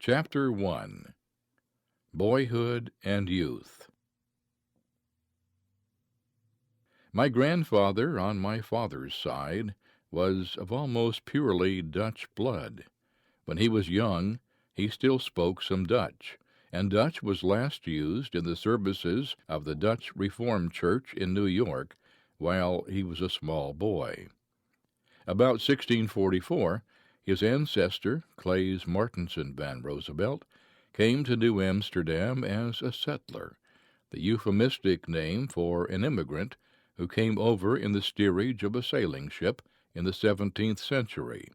Chapter 1. Boyhood and Youth. My grandfather, on my father's side, was of almost purely Dutch blood. When he was young, he still spoke some Dutch, and Dutch was last used in the services of the Dutch Reformed Church in New York while he was a small boy. About 1644, his ancestor, Claes Martensen van Roosevelt, came to New Amsterdam as a settler, the euphemistic name for an immigrant who came over in the steerage of a sailing ship in the 17th century,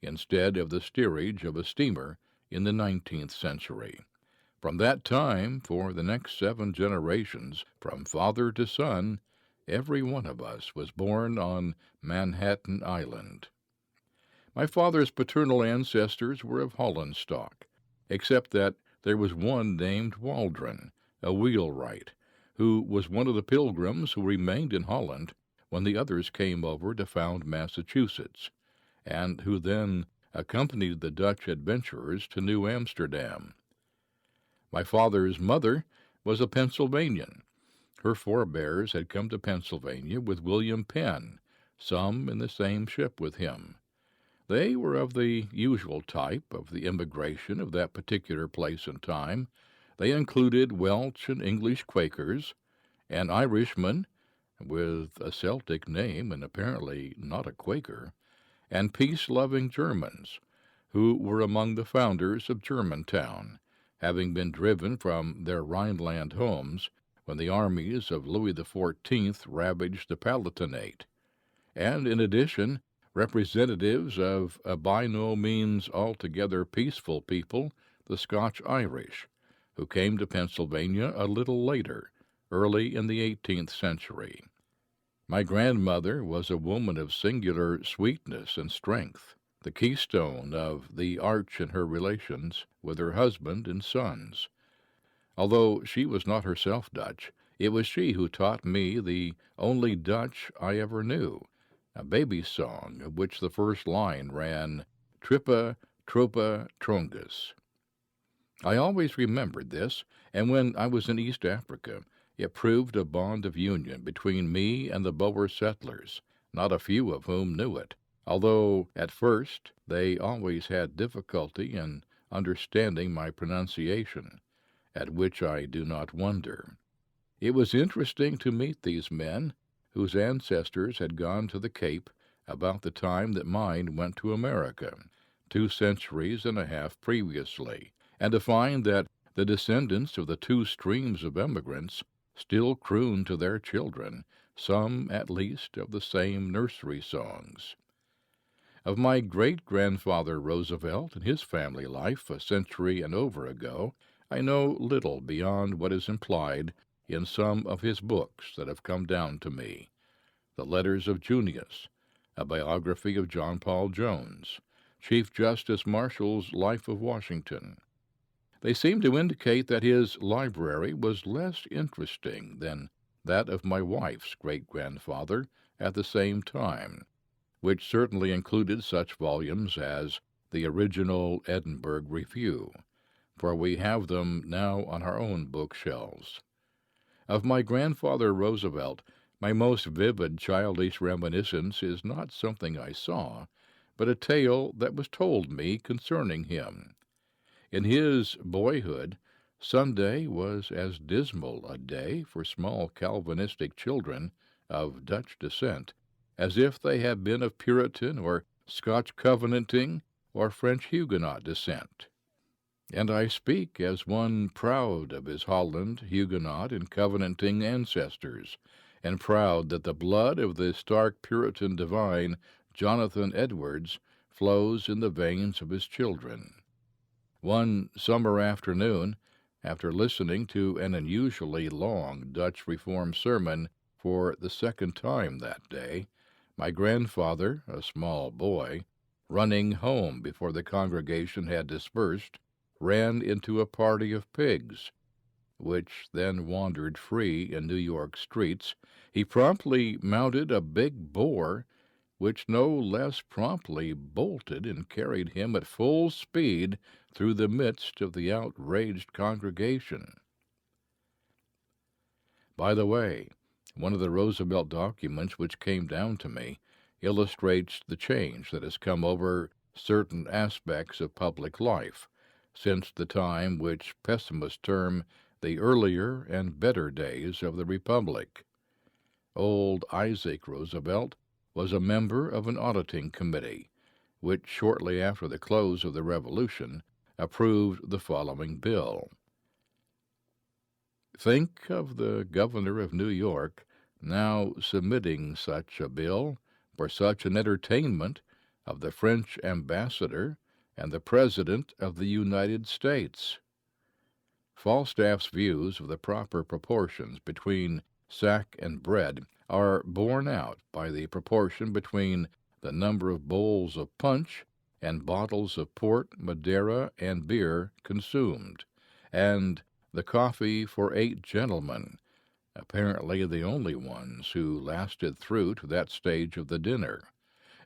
instead of the steerage of a steamer in the 19th century. From that time, for the next 7 generations, from father to son, every one of us was born on Manhattan Island. My father's paternal ancestors were of Holland stock, except that there was one named Waldron, a wheelwright, who was one of the pilgrims who remained in Holland when the others came over to found Massachusetts, and who then accompanied the Dutch adventurers to New Amsterdam. My father's mother was a Pennsylvanian. Her forebears had come to Pennsylvania with William Penn, some in the same ship with him. They were of the usual type of the immigration of that particular place and time. They included Welsh and English Quakers, an Irishman with a Celtic name and apparently not a Quaker, and peace-loving Germans, who were among the founders of Germantown, having been driven from their Rhineland homes when the armies of Louis XIV ravaged the Palatinate, and in addition representatives of a by no means altogether peaceful people, the Scotch-Irish, who came to Pennsylvania a little later, early in the 18th century. My grandmother was a woman of singular sweetness and strength, the keystone of the arch in her relations with her husband and sons. Although she was not herself Dutch, it was she who taught me the only Dutch I ever knew, a baby song of which the first line ran, Trippa, Tropa, Trongus. I always remembered this, and when I was in East Africa, it proved a bond of union between me and the Boer settlers, not a few of whom knew it, although at first they always had difficulty in understanding my pronunciation, at which I do not wonder. It was interesting to meet these men, whose ancestors had gone to the Cape about the time that mine went to America, 2 centuries and a half previously, and to find that the descendants of the 2 streams of emigrants still croon to their children some, at least, of the same nursery songs. Of my great-grandfather Roosevelt and his family life a century and over ago, I know little beyond what is implied in some of his books that have come down to me. The Letters of Junius, a biography of John Paul Jones, Chief Justice Marshall's Life of Washington. They seem to indicate that his library was less interesting than that of my wife's great-grandfather at the same time, which certainly included such volumes as the original Edinburgh Review, for we have them now on our own bookshelves. Of my grandfather Roosevelt, my most vivid childish reminiscence is not something I saw, but a tale that was told me concerning him. In his boyhood, Sunday was as dismal a day for small Calvinistic children of Dutch descent as if they had been of Puritan or Scotch Covenanting or French Huguenot descent. And I speak as one proud of his Holland, Huguenot, and Covenanting ancestors, and proud that the blood of the stark Puritan divine Jonathan Edwards flows in the veins of his children. One summer afternoon, after listening to an unusually long Dutch Reform sermon for the second time that day, my grandfather, a small boy, running home before the congregation had dispersed, ran into a party of pigs, which then wandered free in New York streets. He promptly mounted a big boar which no less promptly bolted and carried him at full speed through the midst of the outraged congregation. By the way, one of the Roosevelt documents which came down to me illustrates the change that has come over certain aspects of public life since the time which pessimists term the earlier and better days of the Republic. Old Isaac Roosevelt was a member of an auditing committee, which shortly after the close of the Revolution approved the following bill. Think of the governor of New York now submitting such a bill for such an entertainment of the French ambassador and the President of the United States. Falstaff's views of the proper proportions between sack and bread are borne out by the proportion between the number of bowls of punch and bottles of port, Madeira, and beer consumed, and the coffee for 8 gentlemen, apparently the only ones who lasted through to that stage of the dinner.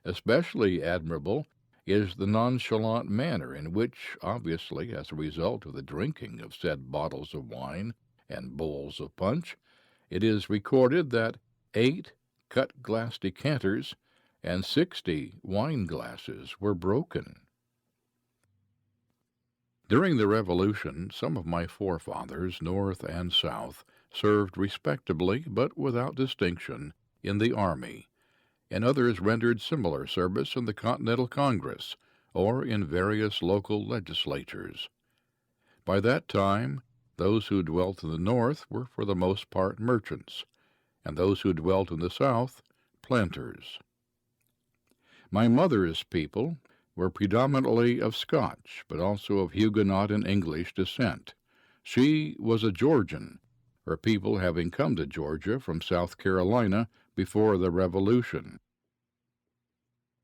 Especially admirable is the nonchalant manner in which, obviously as a result of the drinking of said bottles of wine and bowls of punch, it is recorded that 8 cut-glass decanters and 60 wine glasses were broken. During the Revolution, some of my forefathers, North and South, served respectably but without distinction in the Army, and others rendered similar service in the Continental Congress or in various local legislatures. By that time, those who dwelt in the North were for the most part merchants, and those who dwelt in the South, planters. My mother's people were predominantly of Scotch, but also of Huguenot and English descent. She was a Georgian, her people having come to Georgia from South Carolina before the Revolution.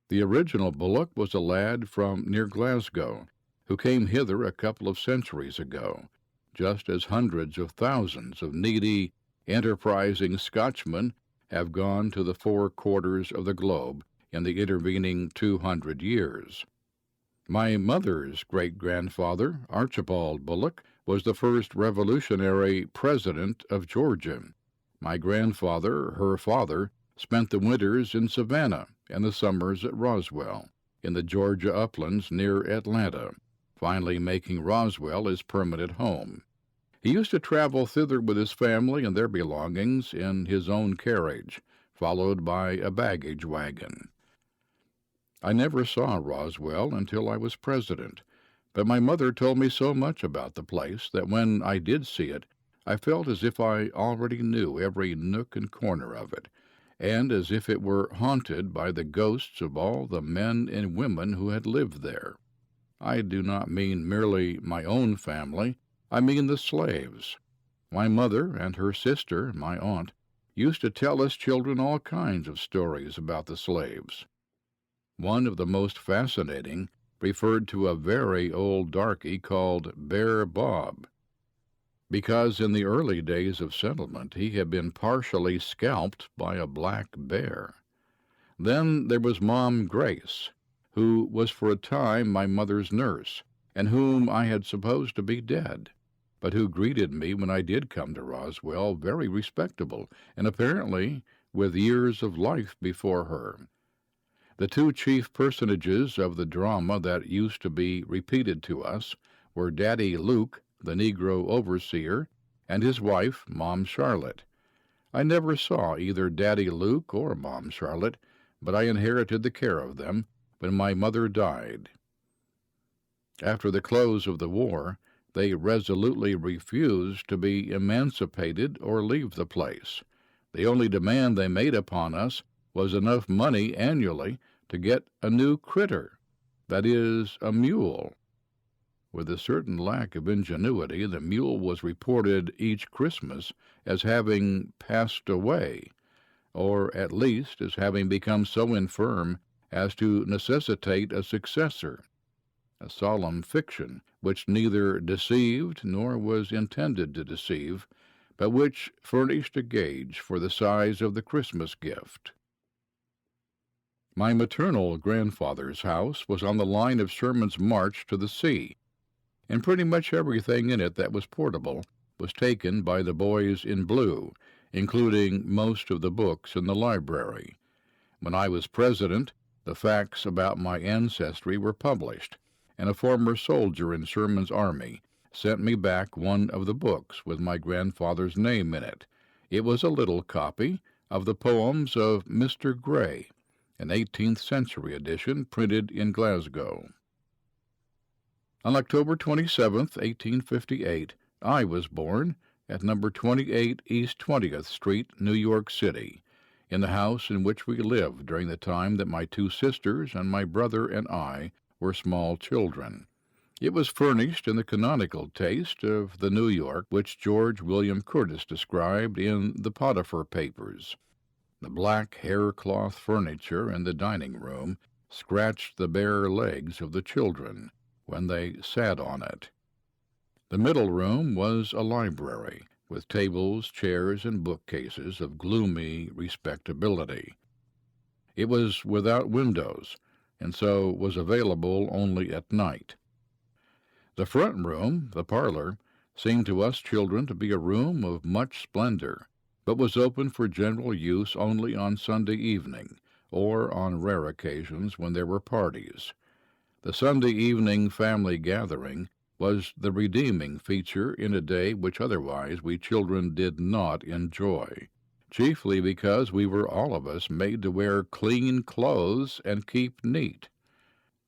The original Bullock was a lad from near Glasgow, who came hither a couple of centuries ago, just as hundreds of thousands of needy, enterprising Scotchmen have gone to the 4 quarters of the globe in the intervening 200 years. My mother's great-grandfather, Archibald Bullock, was the first revolutionary president of Georgia. My grandfather, her father, spent the winters in Savannah and the summers at Roswell, in the Georgia uplands near Atlanta, finally making Roswell his permanent home. He used to travel thither with his family and their belongings in his own carriage, followed by a baggage wagon. I never saw Roswell until I was president, but my mother told me so much about the place that when I did see it, I felt as if I already knew every nook and corner of it, and as if it were haunted by the ghosts of all the men and women who had lived there. I do not mean merely my own family, I mean the slaves. My mother and her sister, my aunt, used to tell us children all kinds of stories about the slaves. One of the most fascinating referred to a very old darky called Bear Bob, because in the early days of settlement he had been partially scalped by a black bear. Then there was Mom Grace, who was for a time my mother's nurse, and whom I had supposed to be dead, but who greeted me when I did come to Roswell very respectable, and apparently with years of life before her. The 2 chief personages of the drama that used to be repeated to us were Daddy Luke, the Negro overseer, and his wife, Mom Charlotte. I never saw either Daddy Luke or Mom Charlotte, but I inherited the care of them when my mother died. After the close of the war, they resolutely refused to be emancipated or leave the place. The only demand they made upon us was enough money annually to get a new critter, that is, a mule. With a certain lack of ingenuity, the mule was reported each Christmas as having passed away, or at least as having become so infirm as to necessitate a successor, a solemn fiction which neither deceived nor was intended to deceive, but which furnished a gauge for the size of the Christmas gift. My maternal grandfather's house was on the line of Sherman's march to the sea, and pretty much everything in it that was portable was taken by the boys in blue, including most of the books in the library. When I was president, the facts about my ancestry were published, and a former soldier in Sherman's army sent me back one of the books with my grandfather's name in it. It was a little copy of the poems of Mr. Gray, an 18th century edition printed in Glasgow. On October 27, 1858, I was born at number 28 East 20th Street, New York City, in the house in which we lived during the time that my two sisters and my brother and I were small children. It was furnished in the canonical taste of the New York which George William Curtis described in the Potiphar Papers. The black haircloth furniture in the dining room scratched the bare legs of the children when they sat on it. The middle room was a library, with tables, chairs, and bookcases of gloomy respectability. It was without windows, and so was available only at night. The front room, the parlor, seemed to us children to be a room of much splendor, but was open for general use only on Sunday evening, or on rare occasions when there were parties. The Sunday evening family gathering was the redeeming feature in a day which otherwise we children did not enjoy, chiefly because we were all of us made to wear clean clothes and keep neat.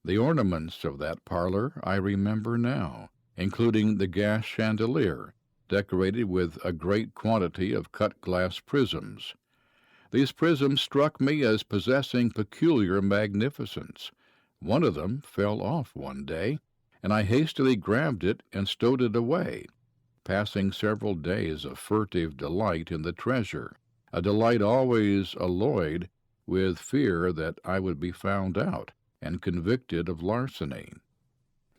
The ornaments of that parlor I remember now, including the gas chandelier, decorated with a great quantity of cut-glass prisms. These prisms struck me as possessing peculiar magnificence. One of them fell off one day, and I hastily grabbed it and stowed it away, passing several days of furtive delight in the treasure, a delight always alloyed with fear that I would be found out and convicted of larceny.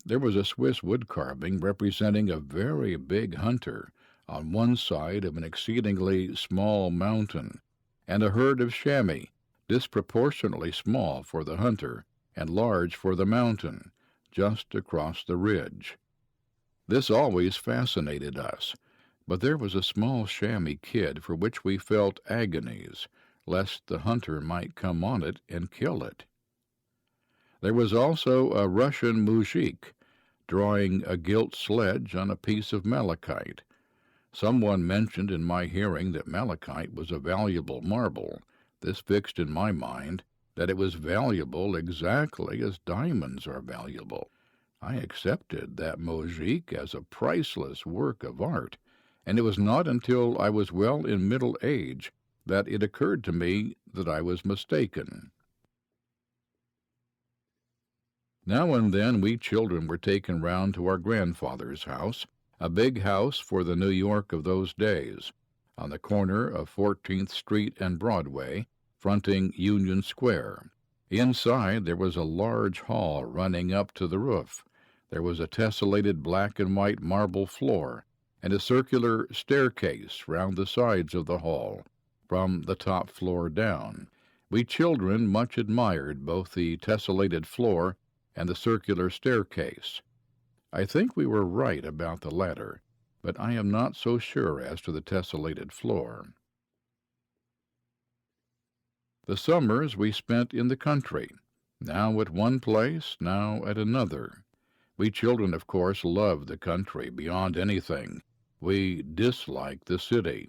There was a Swiss wood-carving representing a very big hunter on one side of an exceedingly small mountain, and a herd of chamois, disproportionately small for the hunter and large for the mountain, just across the ridge. This always fascinated us, but there was a small chamois kid for which we felt agonies, lest the hunter might come on it and kill it. There was also a Russian moujik, drawing a gilt sledge on a piece of malachite. Someone mentioned in my hearing that malachite was a valuable marble. This fixed in my mind that it was valuable exactly as diamonds are valuable. I accepted that moujik as a priceless work of art, and it was not until I was well in middle age that it occurred to me that I was mistaken. Now and then we children were taken round to our grandfather's house, a big house for the New York of those days, on the corner of 14th Street and Broadway, fronting Union Square. Inside there was a large hall running up to the roof. There was a tessellated black and white marble floor, and a circular staircase round the sides of the hall, from the top floor down. We children much admired both the tessellated floor and the circular staircase. I think we were right about the latter, but I am not so sure as to the tessellated floor. The summers we spent in the country, now at one place, now at another. We children, of course, loved the country beyond anything. We disliked the city.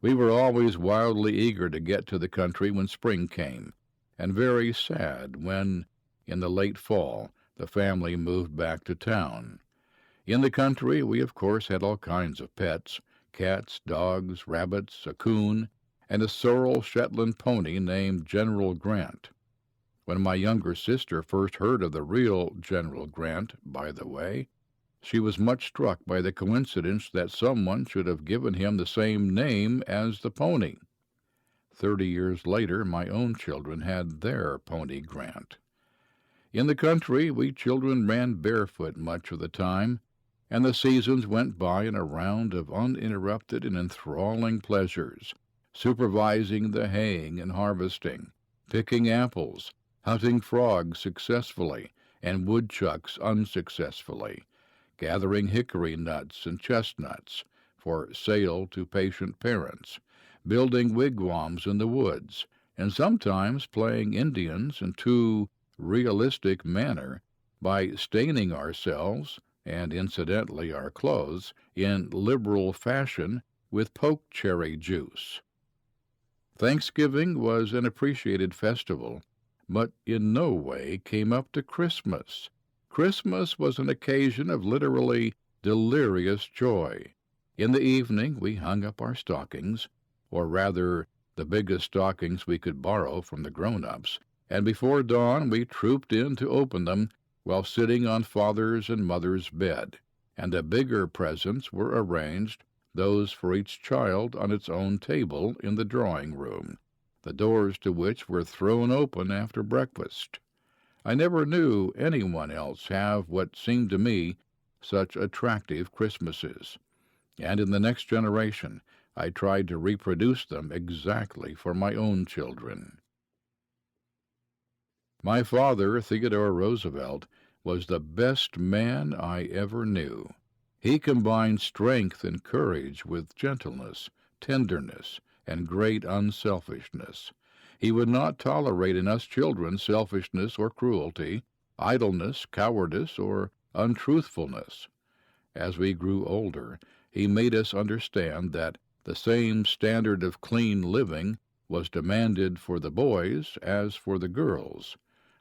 We were always wildly eager to get to the country when spring came, and very sad when, in the late fall, the family moved back to town. In the country we, of course, had all kinds of pets, cats, dogs, rabbits, a coon, and a sorrel Shetland pony named General Grant. When my younger sister first heard of the real General Grant, by the way, she was much struck by the coincidence that someone should have given him the same name as the pony. 30 years later, my own children had their pony Grant. In the country, we children ran barefoot much of the time, and the seasons went by in a round of uninterrupted and enthralling pleasures, supervising the haying and harvesting, picking apples, hunting frogs successfully and woodchucks unsuccessfully, gathering hickory nuts and chestnuts for sale to patient parents, building wigwams in the woods, and sometimes playing Indians in too realistic manner by staining ourselves, and incidentally our clothes, in liberal fashion with poke cherry juice. Thanksgiving was an appreciated festival, but in no way came up to Christmas. Christmas was an occasion of literally delirious joy. In the evening we hung up our stockings, or rather the biggest stockings we could borrow from the grown-ups, and before dawn we trooped in to open them while sitting on father's and mother's bed, and the bigger presents were arranged, those for each child on its own table in the drawing-room, the doors to which were thrown open after breakfast. I never knew anyone else have what seemed to me such attractive Christmases, and in the next generation I tried to reproduce them exactly for my own children. My father, Theodore Roosevelt, was the best man I ever knew. He combined strength and courage with gentleness, tenderness, and great unselfishness. He would not tolerate in us children selfishness or cruelty, idleness, cowardice, or untruthfulness. As we grew older, he made us understand that the same standard of clean living was demanded for the boys as for the girls,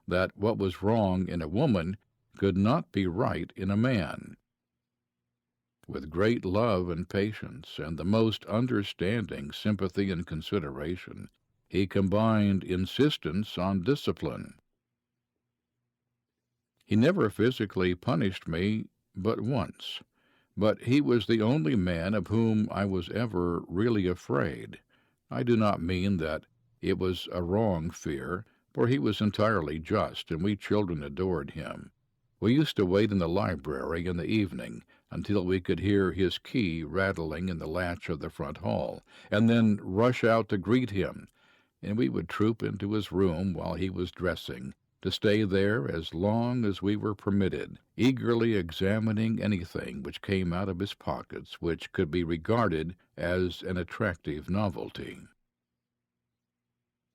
that what was wrong in a woman could not be right in a man. With great love and patience and the most understanding sympathy and consideration, he combined insistence on discipline. He never physically punished me but once, but he was the only man of whom I was ever really afraid. I do not mean that it was a wrong fear, for he was entirely just, and we children adored him. We used to wait in the library in the evening until we could hear his key rattling in the latch of the front hall, and then rush out to greet him, and we would troop into his room while he was dressing, to stay there as long as we were permitted, eagerly examining anything which came out of his pockets which could be regarded as an attractive novelty.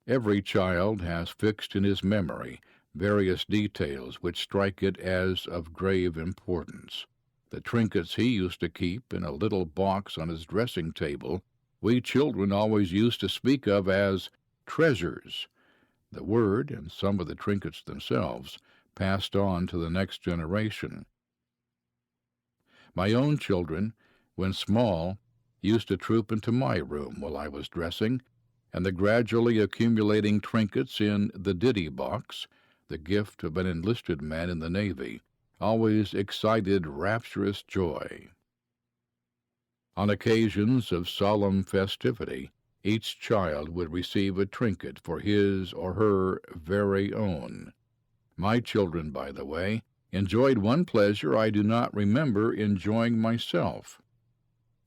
Every child has fixed in his memory various details which strike it as of grave importance. The trinkets he used to keep in a little box on his dressing table, we children always used to speak of as treasures. The word, and some of the trinkets themselves, passed on to the next generation. My own children, when small, used to troop into my room while I was dressing, and the gradually accumulating trinkets in the ditty box, the gift of an enlisted man in the Navy, always excited rapturous joy. On occasions of solemn festivity, each child would receive a trinket for his or her very own. My children, by the way, enjoyed one pleasure I do not remember enjoying myself.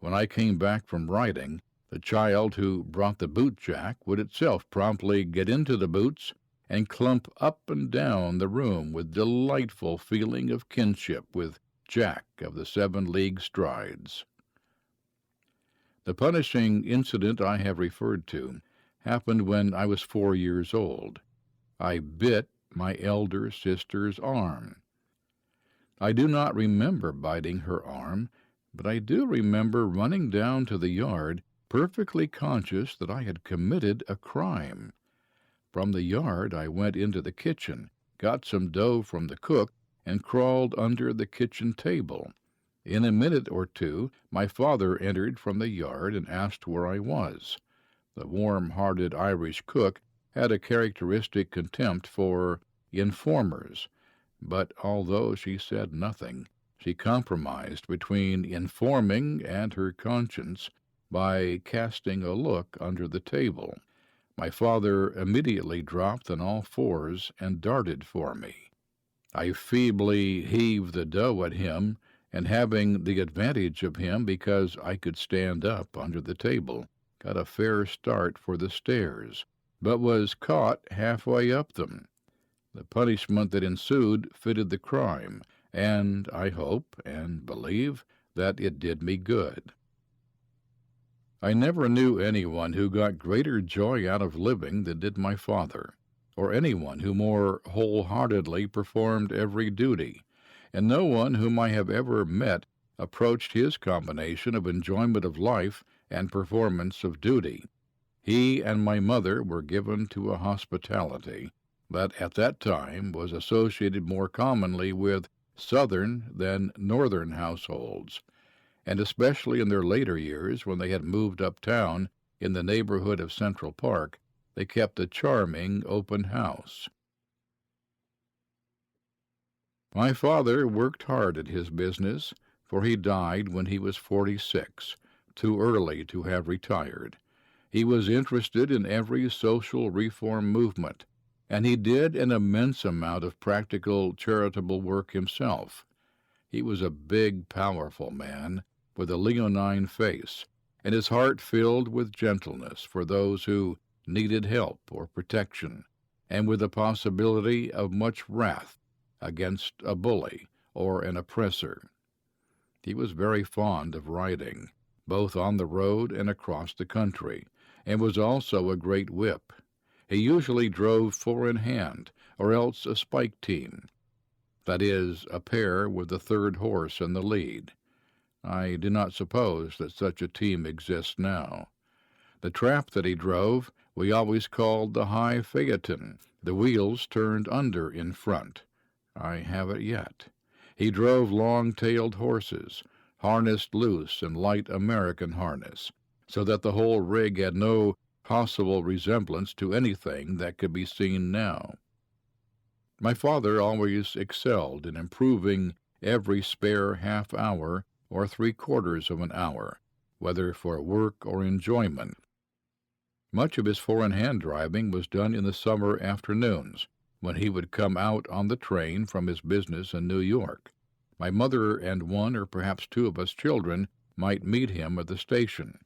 When I came back from riding, the child who brought the boot-jack would itself promptly get into the boots and clump up and down the room with delightful feeling of kinship with Jack of the 7 league strides. The punishing incident I have referred to happened when I was 4 years old. I bit my elder sister's arm. I do not remember biting her arm, but I do remember running down to the yard perfectly conscious that I had committed a crime. From the yard I went into the kitchen, got some dough from the cook, and crawled under the kitchen table. In a minute or two my father entered from the yard and asked where I was. The warm-hearted Irish cook had a characteristic contempt for informers, but although she said nothing, she compromised between informing and her conscience by casting a look under the table. My father immediately dropped on all fours and darted for me. I feebly heaved the dough at him, and having the advantage of him because I could stand up under the table, got a fair start for the stairs, but was caught halfway up them. The punishment that ensued fitted the crime, and I hope and believe that it did me good. I never knew anyone who got greater joy out of living than did my father, or anyone who more wholeheartedly performed every duty, and no one whom I have ever met approached his combination of enjoyment of life and performance of duty. He and my mother were given to a hospitality that at that time was associated more commonly with Southern than Northern households, and especially in their later years, when they had moved uptown in the neighborhood of Central Park, they kept a charming open house. My father worked hard at his business, for he died when he was 46, too early to have retired. He was interested in every social reform movement, and he did an immense amount of practical charitable work himself. He was a big, powerful man, with a leonine face, and his heart filled with gentleness for those who needed help or protection, and with the possibility of much wrath against a bully or an oppressor. He was very fond of riding, both on the road and across the country, and was also a great whip. He usually drove 4 in hand, or else a spike team, that is, a pair with the third horse in the lead. I do not suppose that such a team exists now. The trap that he drove we always called the high phaeton. The wheels turned under in front. I have it yet. He drove long-tailed horses, harnessed loose in light American harness, so that the whole rig had no possible resemblance to anything that could be seen now. My father always excelled in improving every spare half hour or 3/4 of an hour, whether for work or enjoyment. Much of his 4-in-hand driving was done in the summer afternoons, when he would come out on the train from his business in New York. My mother and 1 or perhaps 2 of us children might meet him at the station.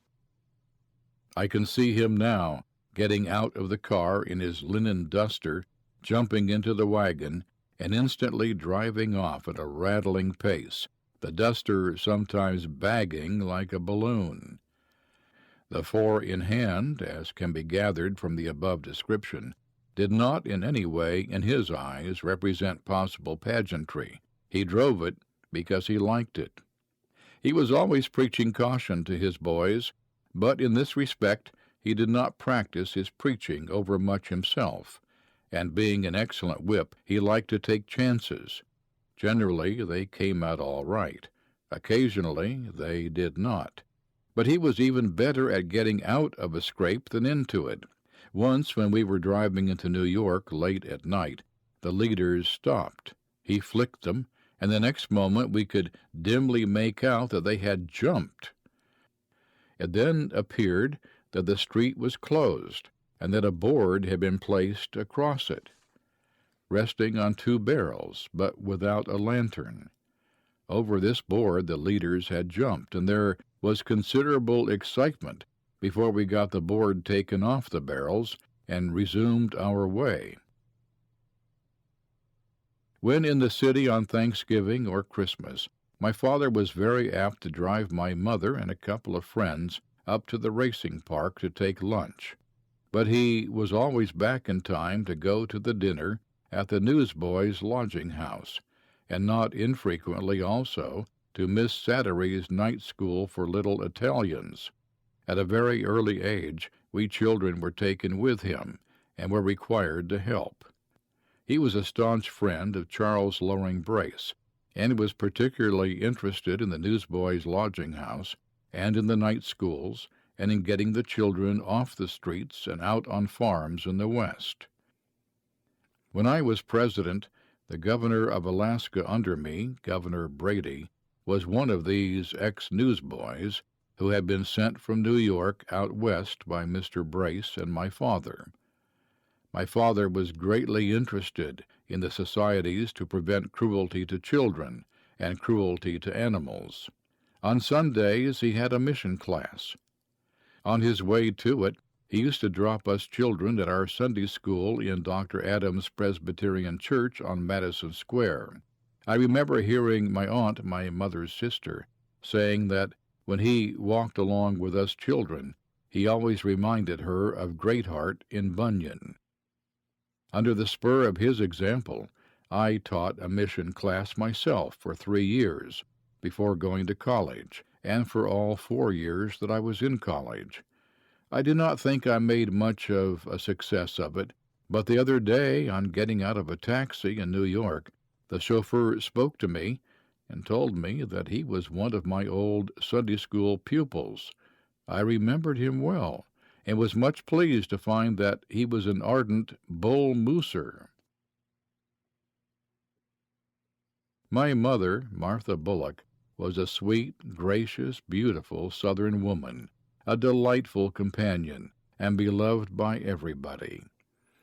I can see him now, getting out of the car in his linen duster, jumping into the wagon, and instantly driving off at a rattling pace, the duster sometimes bagging like a balloon. The 4-in-hand, as can be gathered from the above description, did not in any way, in his eyes, represent possible pageantry. He drove it because he liked it. He was always preaching caution to his boys, but in this respect he did not practice his preaching overmuch himself, and being an excellent whip, he liked to take chances. Generally they came out all right. Occasionally they did not. But he was even better at getting out of a scrape than into it. Once, when we were driving into New York late at night, the leaders stopped. He flicked them, and the next moment we could dimly make out that they had jumped. It then appeared that the street was closed, and that a board had been placed across it, resting on 2 barrels, but without a lantern. Over this board the leaders had jumped, and there was considerable excitement before we got the board taken off the barrels and resumed our way. When in the city on Thanksgiving or Christmas, my father was very apt to drive my mother and a couple of friends up to the racing park to take lunch, but he was always back in time to go to the dinner at the newsboys' lodging house, and not infrequently also to Miss Sattery's night school for little Italians. At a very early age we children were taken with him, and were required to help. He was a staunch friend of Charles Loring Brace, and was particularly interested in the newsboys' lodging house, and in the night schools, and in getting the children off the streets and out on farms in the West. When I was president, the governor of Alaska under me, Governor Brady, was one of these ex-newsboys who had been sent from New York out west by Mr. Brace and my father. My father was greatly interested in the societies to prevent cruelty to children and cruelty to animals. On Sundays he had a mission class. On his way to it, He used to drop us children at our Sunday school in Dr. Adams' Presbyterian Church on Madison Square. I remember hearing my aunt, my mother's sister, saying that when he walked along with us children, he always reminded her of Greatheart in Bunyan. Under the spur of his example, I taught a mission class myself for 3 years before going to college, and for all 4 years that I was in college. I do not think I made much of a success of it, but the other day, on getting out of a taxi in New York, the chauffeur spoke to me and told me that he was one of my old Sunday school pupils. I remembered him well, and was much pleased to find that he was an ardent bull mooser. My mother, Martha Bullock, was a sweet, gracious, beautiful Southern woman, a delightful companion, and beloved by everybody.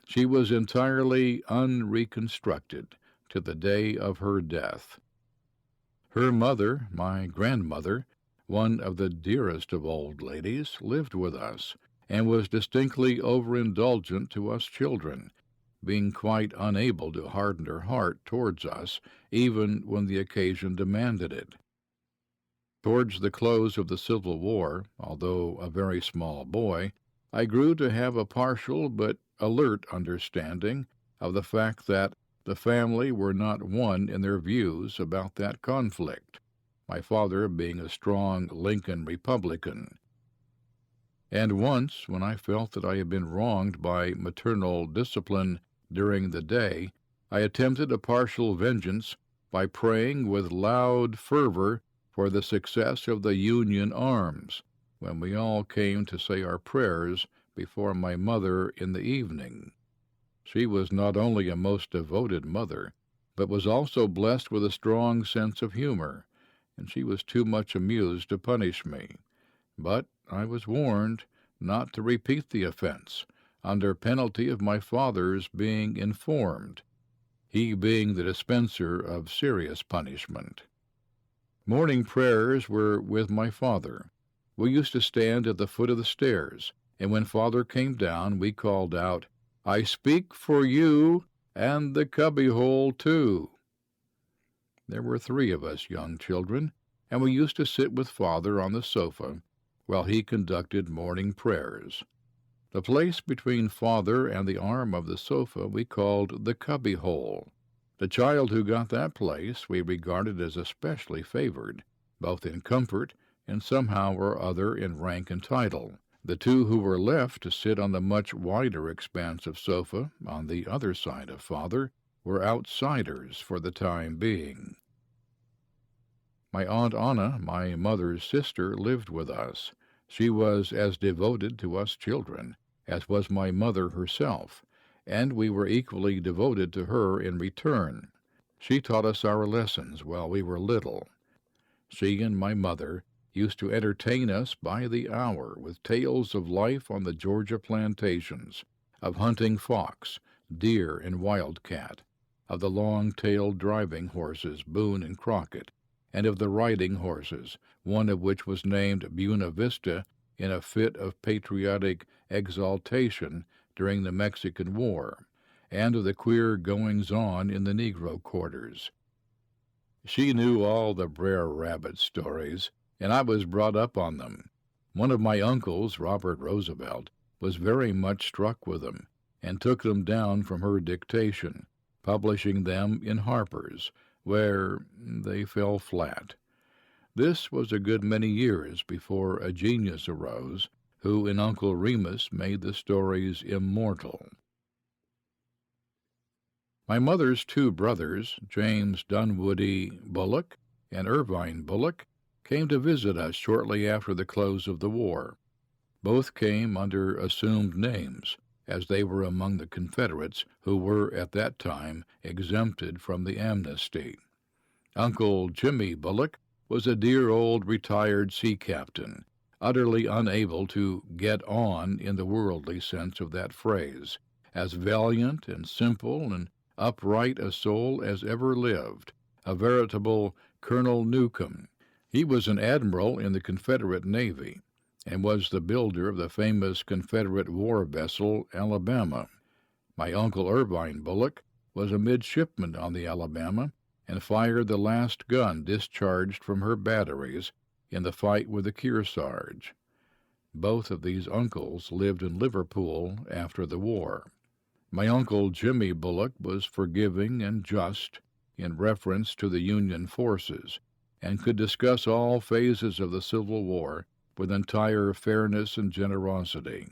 She was entirely unreconstructed to the day of her death. Her mother, my grandmother, one of the dearest of old ladies, lived with us, and was distinctly overindulgent to us children, being quite unable to harden her heart towards us, even when the occasion demanded it. Towards the close of the Civil War, although a very small boy, I grew to have a partial but alert understanding of the fact that the family were not one in their views about that conflict, my father being a strong Lincoln Republican. And once, when I felt that I had been wronged by maternal discipline during the day, I attempted a partial vengeance by praying with loud fervor for the success of the Union arms, when we all came to say our prayers before my mother in the evening. She was not only a most devoted mother, but was also blessed with a strong sense of humor, and she was too much amused to punish me. But I was warned not to repeat the offense, under penalty of my father's being informed, he being the dispenser of serious punishment. Morning prayers were with my father. We used to stand at the foot of the stairs, and when father came down, we called out, "I speak for you and the cubbyhole, too." There were 3 of us young children, and we used to sit with father on the sofa while he conducted morning prayers. The place between father and the arm of the sofa we called the cubbyhole. The child who got that place we regarded as especially favored, both in comfort and somehow or other in rank and title. The 2 who were left to sit on the much wider expanse of sofa on the other side of father were outsiders for the time being. My Aunt Anna, my mother's sister, lived with us. She was as devoted to us children as was my mother herself, and we were equally devoted to her in return. She taught us our lessons while we were little. She and my mother used to entertain us by the hour with tales of life on the Georgia plantations, of hunting fox, deer, and wildcat, of the long-tailed driving horses Boone and Crockett, and of the riding horses, one of which was named Buena Vista in a fit of patriotic exaltation during the Mexican War, and of the queer goings-on in the Negro quarters. She knew all the Brer Rabbit stories, and I was brought up on them. One of my uncles, Robert Roosevelt, was very much struck with them, and took them down from her dictation, publishing them in Harper's, where they fell flat. This was a good many years before a genius arose, who in Uncle Remus made the stories immortal. My mother's 2 brothers, James Dunwoody Bullock and Irvine Bullock, came to visit us shortly after the close of the war. Both came under assumed names, as they were among the Confederates who were at that time exempted from the amnesty. Uncle Jimmy Bullock was a dear old retired sea captain, utterly unable to get on in the worldly sense of that phrase, as valiant and simple and upright a soul as ever lived, a veritable Colonel Newcomb. He was an admiral in the Confederate Navy, and was the builder of the famous Confederate war vessel Alabama. My Uncle Irvine Bullock was a midshipman on the Alabama and fired the last gun discharged from her batteries in the fight with the Kearsarge. Both of these uncles lived in Liverpool after the war. My Uncle Jimmy Bullock was forgiving and just in reference to the Union forces, and could discuss all phases of the Civil War with entire fairness and generosity.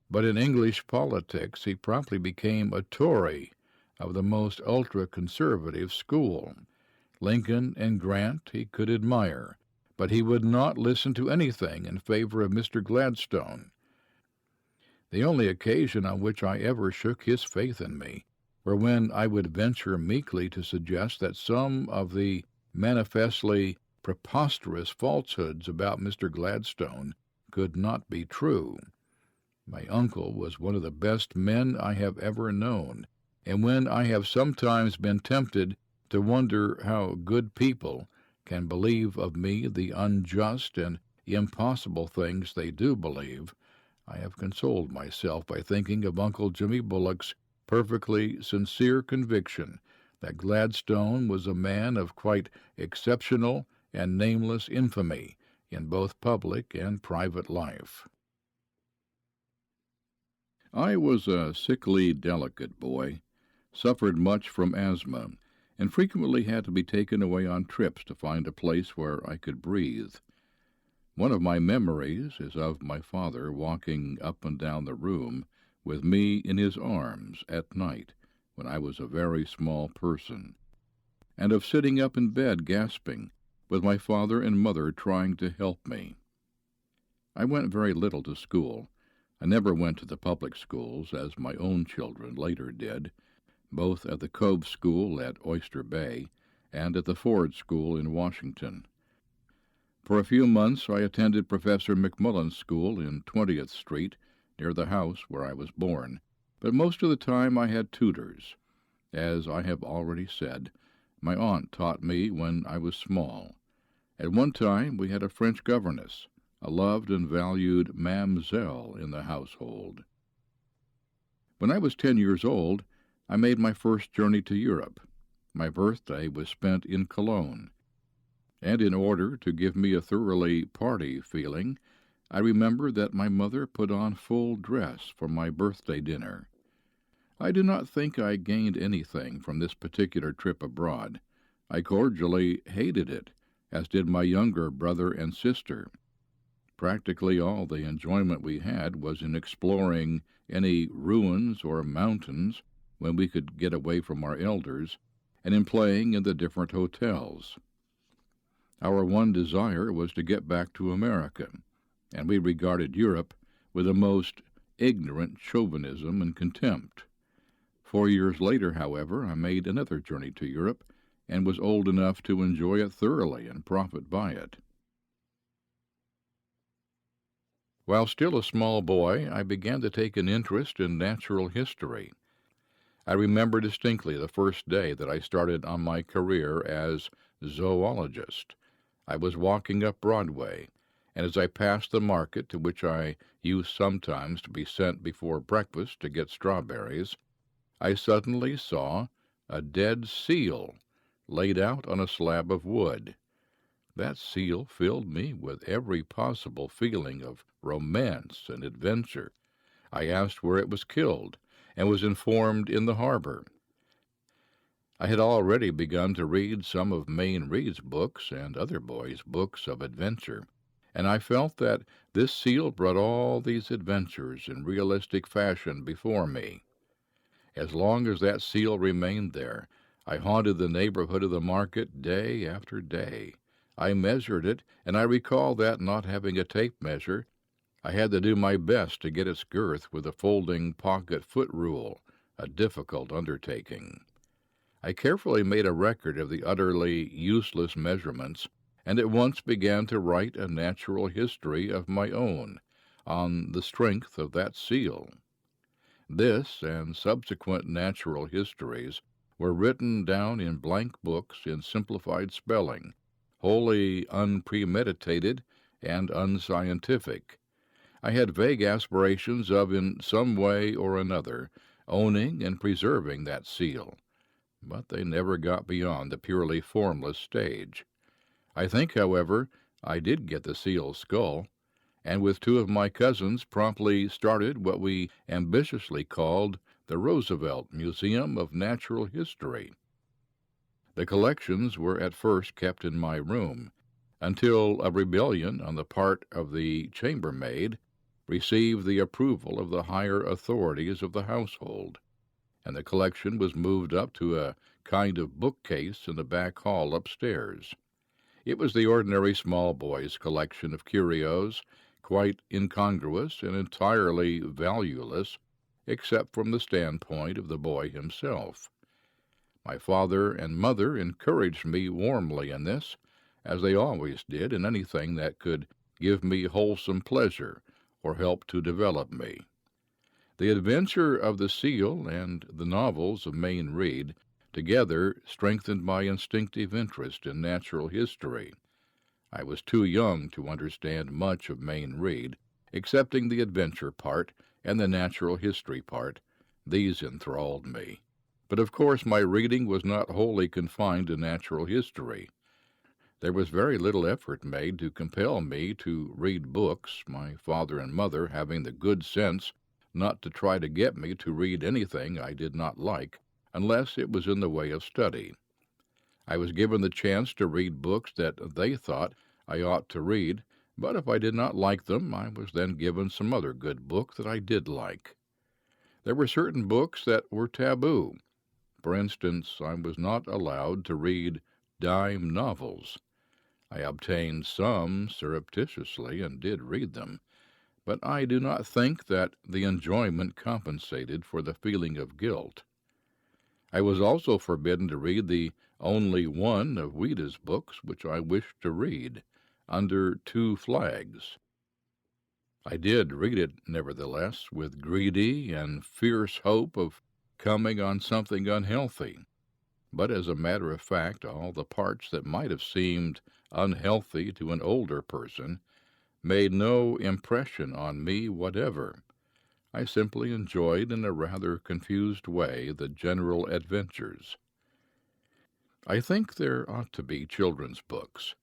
But in English politics he promptly became a Tory of the most ultra-conservative school. Lincoln and Grant he could admire, but he would not listen to anything in favor of Mr. Gladstone. The only occasion on which I ever shook his faith in me were when I would venture meekly to suggest that some of the manifestly preposterous falsehoods about Mr. Gladstone could not be true. My uncle was one of the best men I have ever known, and when I have sometimes been tempted to wonder how good people can believe of me the unjust and impossible things they do believe, I have consoled myself by thinking of Uncle Jimmy Bullock's perfectly sincere conviction that Gladstone was a man of quite exceptional and nameless infamy in both public and private life. I was a sickly, delicate boy, suffered much from asthma, and frequently had to be taken away on trips to find a place where I could breathe. One of my memories is of my father walking up and down the room with me in his arms at night when I was a very small person, and of sitting up in bed gasping, with my father and mother trying to help me. I went very little to school. I never went to the public schools, as my own children later did, both at the Cove School at Oyster Bay and at the Ford School in Washington. For a few months I attended Professor McMullen's school in 20th Street, near the house where I was born, but most of the time I had tutors. As I have already said, my aunt taught me when I was small. At one time we had a French governess, a loved and valued Mamselle in the household. When I was 10 years old, I made my first journey to Europe. My birthday was spent in Cologne, and in order to give me a thoroughly party feeling, I remember that my mother put on full dress for my birthday dinner. I do not think I gained anything from this particular trip abroad. I cordially hated it, as did my younger brother and sister. Practically all the enjoyment we had was in exploring any ruins or mountains when we could get away from our elders, and in playing in the different hotels. Our one desire was to get back to America, and we regarded Europe with the most ignorant chauvinism and contempt. 4 years later, however, I made another journey to Europe, and was old enough to enjoy it thoroughly and profit by it. While still a small boy, I began to take an interest in natural history. I remember distinctly the first day that I started on my career as zoologist. I was walking up Broadway, and as I passed the market to which I used sometimes to be sent before breakfast to get strawberries, I suddenly saw a dead seal laid out on a slab of wood. That seal filled me with every possible feeling of romance and adventure. I asked where it was killed, and was informed in the harbor. I had already begun to read some of Mayne Reid's books and other boys' books of adventure, and I felt that this seal brought all these adventures in realistic fashion before me. As long as that seal remained there, I haunted the neighborhood of the market day after day. I measured it, and I recall that, not having a tape measure, I had to do my best to get its girth with a folding pocket foot rule, a difficult undertaking. I carefully made a record of the utterly useless measurements, and at once began to write a natural history of my own, on the strength of that seal. This and subsequent natural histories were written down in blank books in simplified spelling, wholly unpremeditated and unscientific. I had vague aspirations of, in some way or another, owning and preserving that seal, but they never got beyond the purely formless stage. I think, however, I did get the seal's skull, and with two of my cousins promptly started what we ambitiously called the Roosevelt Museum of Natural History. The collections were at first kept in my room, until a rebellion on the part of the chambermaid received the approval of the higher authorities of the household, and the collection was moved up to a kind of bookcase in the back hall upstairs. It was the ordinary small boy's collection of curios, quite incongruous and entirely valueless, except from the standpoint of the boy himself. My father and mother encouraged me warmly in this, as they always did in anything that could give me wholesome pleasure or help to develop me. The adventure of the seal and the novels of Mayne Reid together strengthened my instinctive interest in natural history. I was too young to understand much of Mayne Reid, excepting the adventure part and the natural history part. These enthralled me. But of course my reading was not wholly confined to natural history. There was very little effort made to compel me to read books, my father and mother having the good sense not to try to get me to read anything I did not like, unless it was in the way of study. I was given the chance to read books that they thought I ought to read, but if I did not like them, I was then given some other good book that I did like. There were certain books that were taboo. For instance, I was not allowed to read dime novels. I obtained some surreptitiously and did read them, but I do not think that the enjoyment compensated for the feeling of guilt. I was also forbidden to read the only one of Ouida's books which I wished to read, Under Two Flags. I did read it, nevertheless, with greedy and fierce hope of coming on something unhealthy, but as a matter of fact all the parts that might have seemed unhealthy to an older person made no impression on me whatever. I simply enjoyed in a rather confused way the general adventures. I think there ought to be children's books.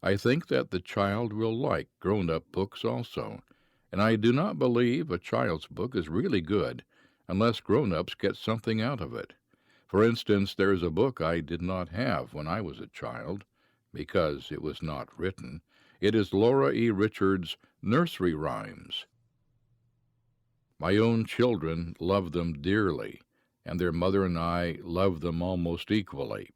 I think that the child will like grown-up books also, and I do not believe a child's book is really good unless grown-ups get something out of it. For instance, there is a book I did not have when I was a child, because it was not written. It is Laura E. Richards' Nursery Rhymes. My own children love them dearly, and their mother and I love them almost equally.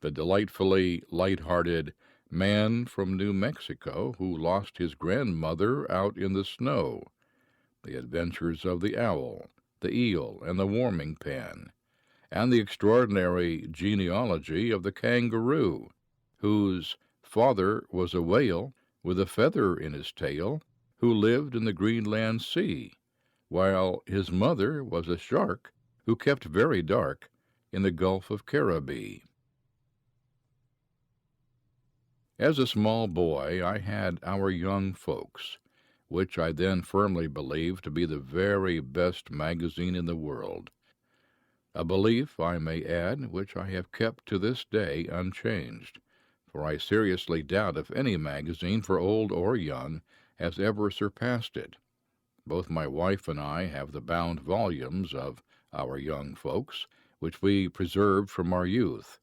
The delightfully light-hearted Man from New Mexico Who Lost His Grandmother Out in the Snow, The Adventures of the Owl, the Eel, and the Warming Pan, and the extraordinary genealogy of the kangaroo, whose father was a whale with a feather in his tail, who lived in the Greenland Sea, while his mother was a shark who kept very dark in the Gulf of Caribbee. As a small boy, I had Our Young Folks, which I then firmly believed to be the very best magazine in the world. A belief, I may add, which I have kept to this day unchanged, for I seriously doubt if any magazine for old or young has ever surpassed it. Both my wife and I have the bound volumes of Our Young Folks, which we preserved from our youth.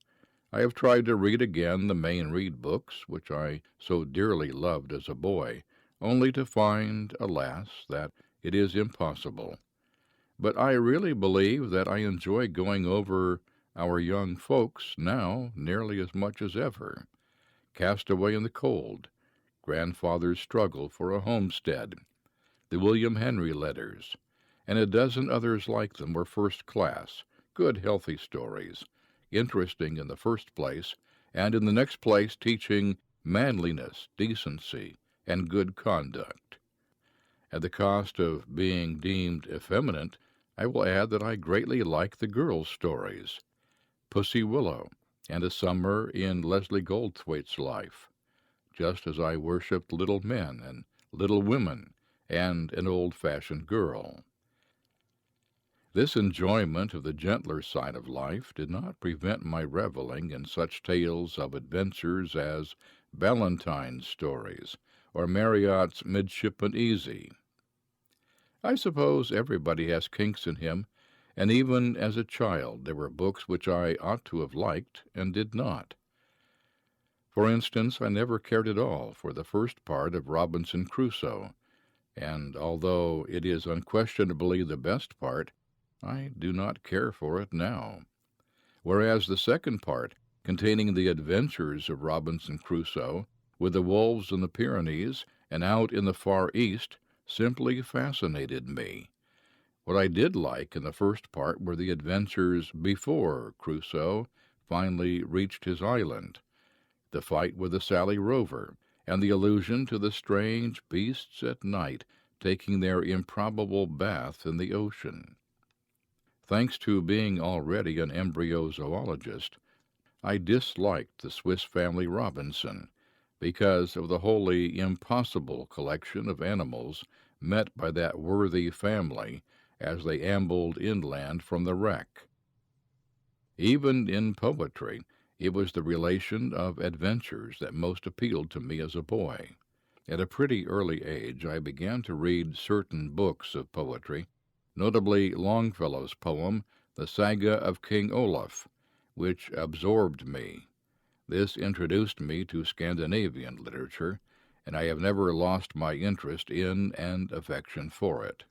I have tried to read again the Mayne Reid books, which I so dearly loved as a boy, only to find, alas, that it is impossible. But I really believe that I enjoy going over Our Young Folks now nearly as much as ever. Castaway in the Cold, Grandfather's Struggle for a Homestead, the William Henry Letters, and a dozen others like them were first class, good, healthy stories, interesting in the first place, and in the next place teaching manliness, decency, and good conduct. At the cost of being deemed effeminate, I will add that I greatly like the girls' stories, Pussy Willow, and A Summer in Leslie Goldthwaite's Life, just as I worshipped Little Men and Little Women and an old-fashioned girl. This enjoyment of the gentler side of life did not prevent my reveling in such tales of adventures as Ballantyne's stories or Marryat's Midshipman Easy. I suppose everybody has kinks in him, and even as a child there were books which I ought to have liked and did not. For instance, I never cared at all for the first part of Robinson Crusoe, and although it is unquestionably the best part, I do not care for it now. Whereas the second part, containing the adventures of Robinson Crusoe, with the wolves in the Pyrenees and out in the Far East, simply fascinated me. What I did like in the first part were the adventures before Crusoe finally reached his island, the fight with the Sally Rover, and the allusion to the strange beasts at night taking their improbable bath in the ocean. Thanks to being already an embryo zoologist, I disliked the Swiss Family Robinson because of the wholly impossible collection of animals met by that worthy family as they ambled inland from the wreck. Even in poetry, it was the relation of adventures that most appealed to me as a boy. At a pretty early age, I began to read certain books of poetry, notably Longfellow's poem, The Saga of King Olaf, which absorbed me. This introduced me to Scandinavian literature, and I have never lost my interest in and affection for it.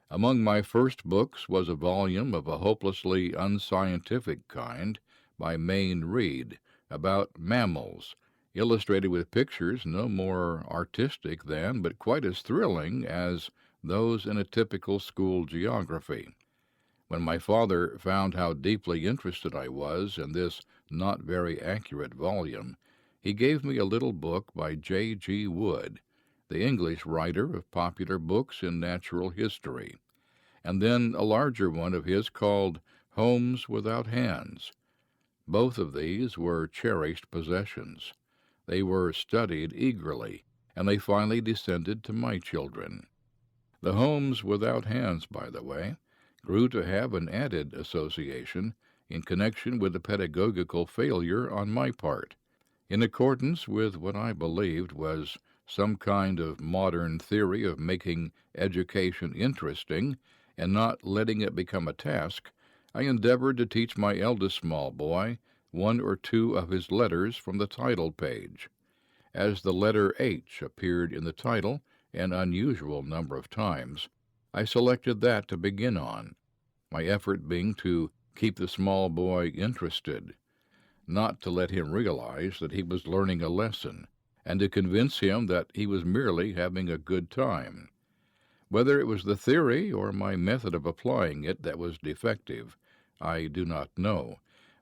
Among my first books was a volume of a hopelessly unscientific kind by Mayne Reid about mammals, illustrated with pictures no more artistic than, but quite as thrilling as, those in a typical school geography. When my father found how deeply interested I was in this not very accurate volume, he gave me a little book by J.G. Wood, the English writer of popular books in natural history, and then a larger one of his called Homes Without Hands. Both of these were cherished possessions. They were studied eagerly, and they finally descended to my children. The Homes Without Hands, by the way, grew to have an added association in connection with a pedagogical failure on my part, in accordance with what I believed was some kind of modern theory of making education interesting and not letting it become a task. I endeavored to teach my eldest small boy one or two of his letters from the title page. As the letter H appeared in the title an unusual number of times, I selected that to begin on, my effort being to keep the small boy interested, not to let him realize that he was learning a lesson, and to convince him that he was merely having a good time. Whether it was the theory or my method of applying it that was defective, I do not know,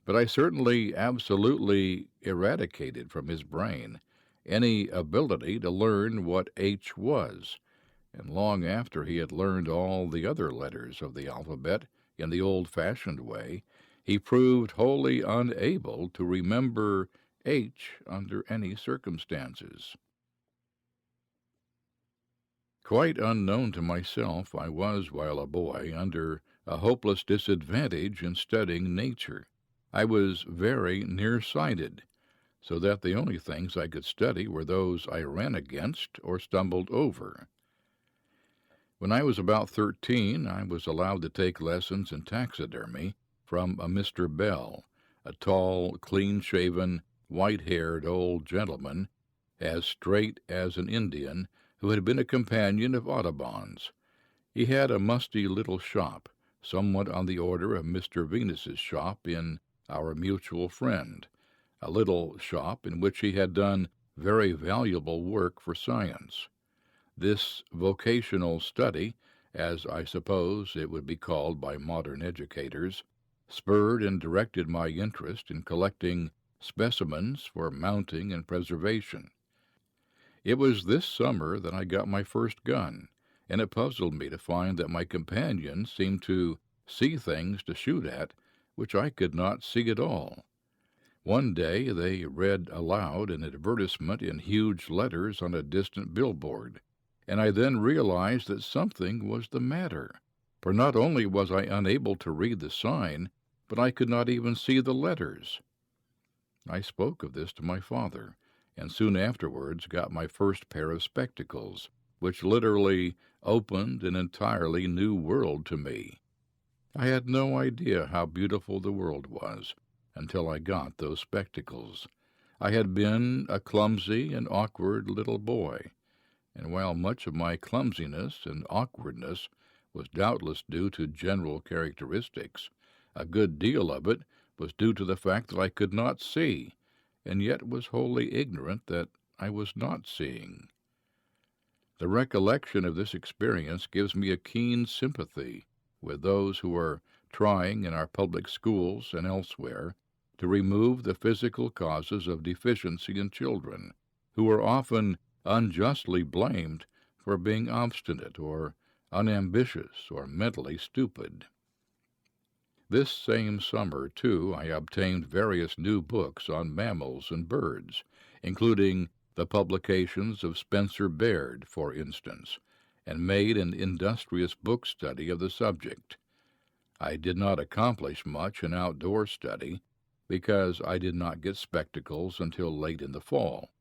but I certainly absolutely eradicated from his brain any ability to learn what H was, and long after he had learned all the other letters of the alphabet in the old-fashioned way, he proved wholly unable to remember H under any circumstances. Quite unknown to myself, I was, while a boy, under a hopeless disadvantage in studying nature. I was very nearsighted, so that the only things I could study were those I ran against or stumbled over. When I was about 13, I was allowed to take lessons in taxidermy from a Mr. Bell, a tall, clean-shaven, white-haired old gentleman, as straight as an Indian, who had been a companion of Audubon's. He had a musty little shop, somewhat on the order of Mr. Venus's shop in Our Mutual Friend, a little shop in which he had done very valuable work for science. This vocational study, as I suppose it would be called by modern educators, spurred and directed my interest in collecting specimens for mounting and preservation. It was this summer that I got my first gun, and it puzzled me to find that my companions seemed to see things to shoot at which I could not see at all. One day they read aloud an advertisement in huge letters on a distant billboard, and I then realized that something was the matter, for not only was I unable to read the sign, but I could not even see the letters. I spoke of this to my father, and soon afterwards got my first pair of spectacles, which literally opened an entirely new world to me. I had no idea how beautiful the world was until I got those spectacles. I had been a clumsy and awkward little boy, and while much of my clumsiness and awkwardness was doubtless due to general characteristics, a good deal of it was due to the fact that I could not see, and yet was wholly ignorant that I was not seeing. The recollection of this experience gives me a keen sympathy with those who are trying in our public schools and elsewhere to remove the physical causes of deficiency in children, who are often unjustly blamed for being obstinate or unambitious or mentally stupid. This same summer, too, I obtained various new books on mammals and birds, including the publications of Spencer Baird, for instance, and made an industrious book study of the subject. I did not accomplish much in outdoor study, because I did not get spectacles until late in the fall,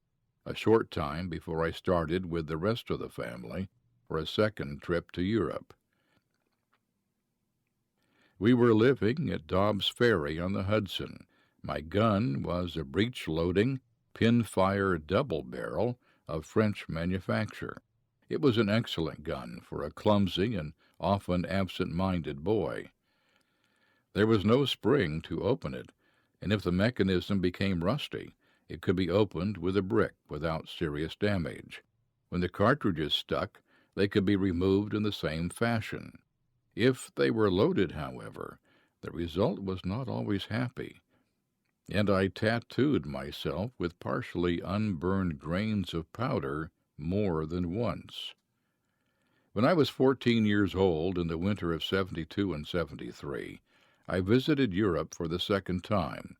a short time before I started with the rest of the family for a second trip to Europe. We were living at Dobbs Ferry on the Hudson. My gun was a breech-loading, pin-fire double-barrel of French manufacture. It was an excellent gun for a clumsy and often absent-minded boy. There was no spring to open it, and if the mechanism became rusty, it could be opened with a brick without serious damage. When the cartridges stuck, they could be removed in the same fashion. If they were loaded, however, the result was not always happy, and I tattooed myself with partially unburned grains of powder more than once. When I was 14 years old in the winter of 72 and 73, I visited Europe for the second time,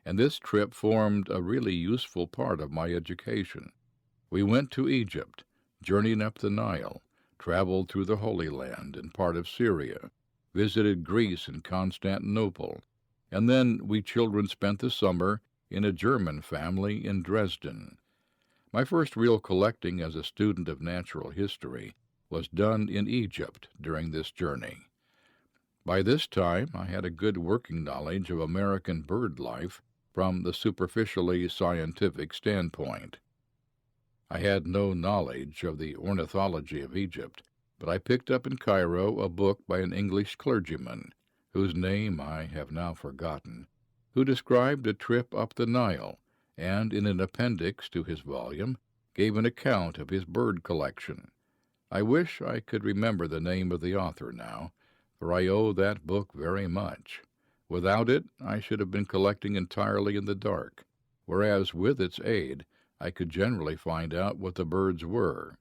and this trip formed a really useful part of my education. We went to Egypt, journeyed up the Nile, traveled through the Holy Land and part of Syria, visited Greece and Constantinople, and then we children spent the summer in a German family in Dresden. My first real collecting as a student of natural history was done in Egypt during this journey. By this time, I had a good working knowledge of American bird life from the superficially scientific standpoint. I had no knowledge of the ornithology of Egypt, but I picked up in Cairo a book by an English clergyman, whose name I have now forgotten, who described a trip up the Nile, and in an appendix to his volume gave an account of his bird collection. I wish I could remember the name of the author now, for I owe that book very much. Without it, I should have been collecting entirely in the dark, whereas with its aid, I could generally find out what the birds were.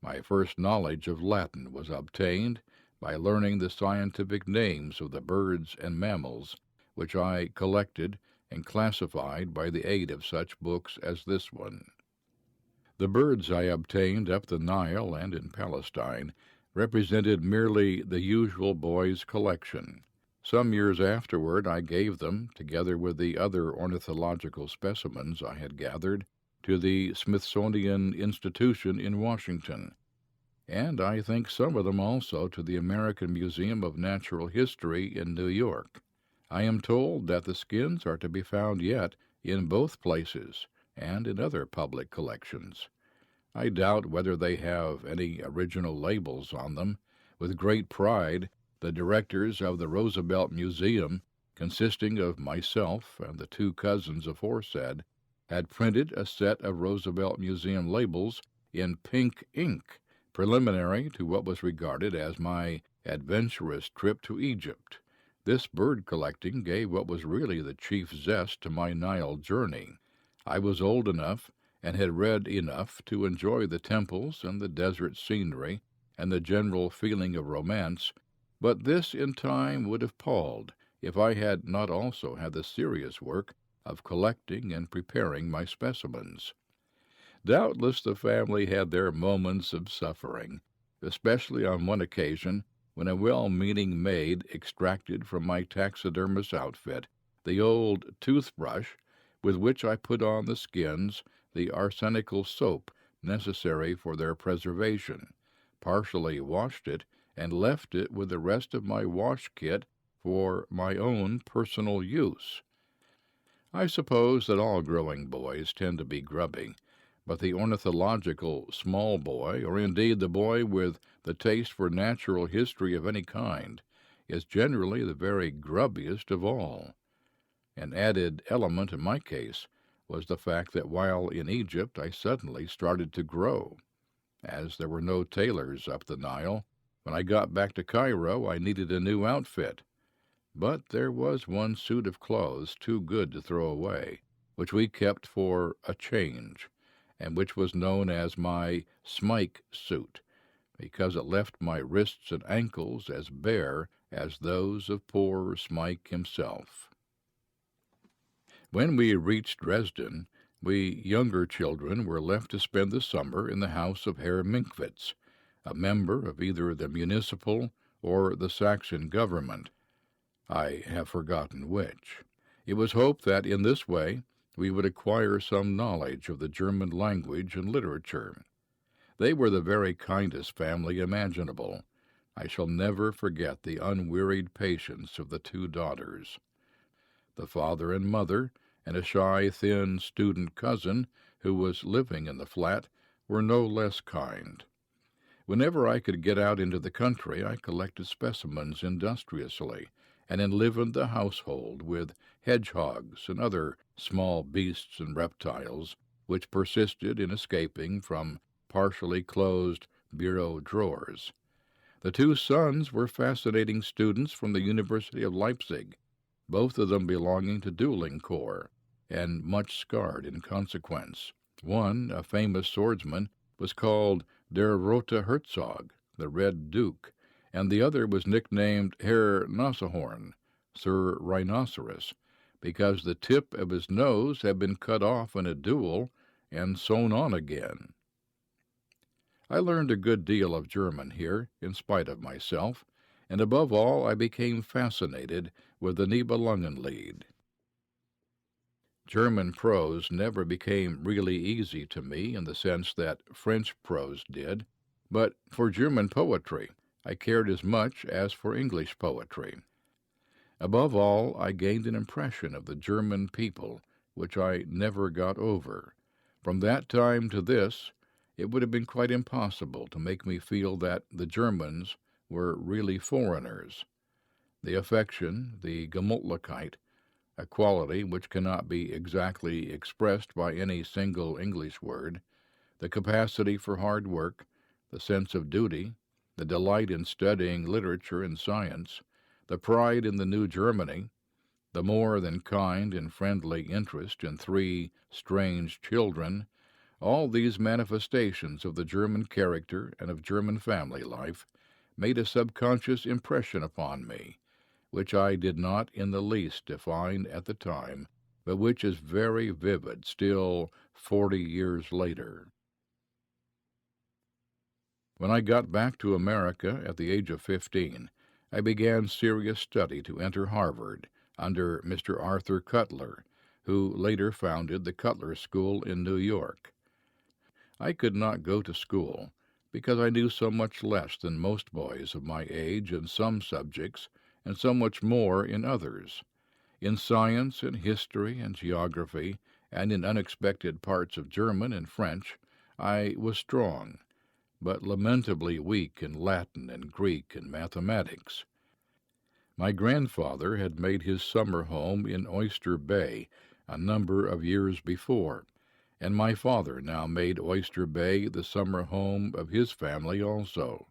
My first knowledge of Latin was obtained by learning the scientific names of the birds and mammals, which I collected and classified by the aid of such books as this one. The birds I obtained up the Nile and in Palestine represented merely the usual boy's collection. Some years afterward I gave them, together with the other ornithological specimens I had gathered, to the Smithsonian Institution in Washington, and I think some of them also to the American Museum of Natural History in New York. I am told that the skins are to be found yet in both places and in other public collections. I doubt whether they have any original labels on them. With great pride, the directors of the Roosevelt Museum, consisting of myself and the two cousins aforesaid, had printed a set of Roosevelt Museum labels in pink ink, preliminary to what was regarded as my adventurous trip to Egypt. This bird collecting gave what was really the chief zest to my Nile journey. I was old enough and had read enough to enjoy the temples and the desert scenery and the general feeling of romance, but this in time would have palled if I had not also had the serious work of collecting and preparing my specimens. Doubtless the family had their moments of suffering, especially on one occasion when a well-meaning maid extracted from my taxidermist's outfit the old toothbrush with which I put on the skins the arsenical soap necessary for their preservation, partially washed it, and left it with the rest of my wash kit for my own personal use. I suppose that all growing boys tend to be grubby, but the ornithological small boy, or indeed the boy with the taste for natural history of any kind, is generally the very grubbiest of all. An added element in my case was the fact that while in Egypt I suddenly started to grow. As there were no tailors up the Nile, when I got back to Cairo I needed a new outfit. But there was one suit of clothes too good to throw away, which we kept for a change, and which was known as my Smike suit, because it left my wrists and ankles as bare as those of poor Smike himself. When we reached Dresden, we younger children were left to spend the summer in the house of Herr Minkwitz, a member of either the municipal or the Saxon government. I have forgotten which. It was hoped that in this way we would acquire some knowledge of the German language and literature. They were the very kindest family imaginable. I shall never forget the unwearied patience of the two daughters. The father and mother, and a shy, thin student cousin who was living in the flat, were no less kind. Whenever I could get out into the country, I collected specimens industriously, and enlivened the household with hedgehogs and other small beasts and reptiles which persisted in escaping from partially closed bureau drawers. The two sons were fascinating students from the University of Leipzig, both of them belonging to dueling corps, and much scarred in consequence. One, a famous swordsman, was called Der Rote Herzog, the Red Duke, and the other was nicknamed Herr Nashorn, Sir Rhinoceros, because the tip of his nose had been cut off in a duel and sewn on again. I learned a good deal of German here, in spite of myself, and above all I became fascinated with the Nibelungenlied. German prose never became really easy to me in the sense that French prose did, but for German poetry I cared as much as for English poetry. Above all, I gained an impression of the German people which I never got over. From that time to this, it would have been quite impossible to make me feel that the Germans were really foreigners. The affection, the Gemütlichkeit, a quality which cannot be exactly expressed by any single English word, the capacity for hard work, the sense of duty, the delight in studying literature and science, the pride in the new Germany, the more than kind and friendly interest in three strange children, all these manifestations of the German character and of German family life made a subconscious impression upon me, which I did not in the least define at the time, but which is very vivid still 40 years later. When I got back to America at the age of 15, I began serious study to enter Harvard under Mr. Arthur Cutler, who later founded the Cutler School in New York. I could not go to school because I knew so much less than most boys of my age in some subjects and so much more in others. In science and history and geography, and in unexpected parts of German and French, I was strong, but lamentably weak in Latin and Greek and mathematics. My grandfather had made his summer home in Oyster Bay a number of years before, and my father now made Oyster Bay the summer home of his family also.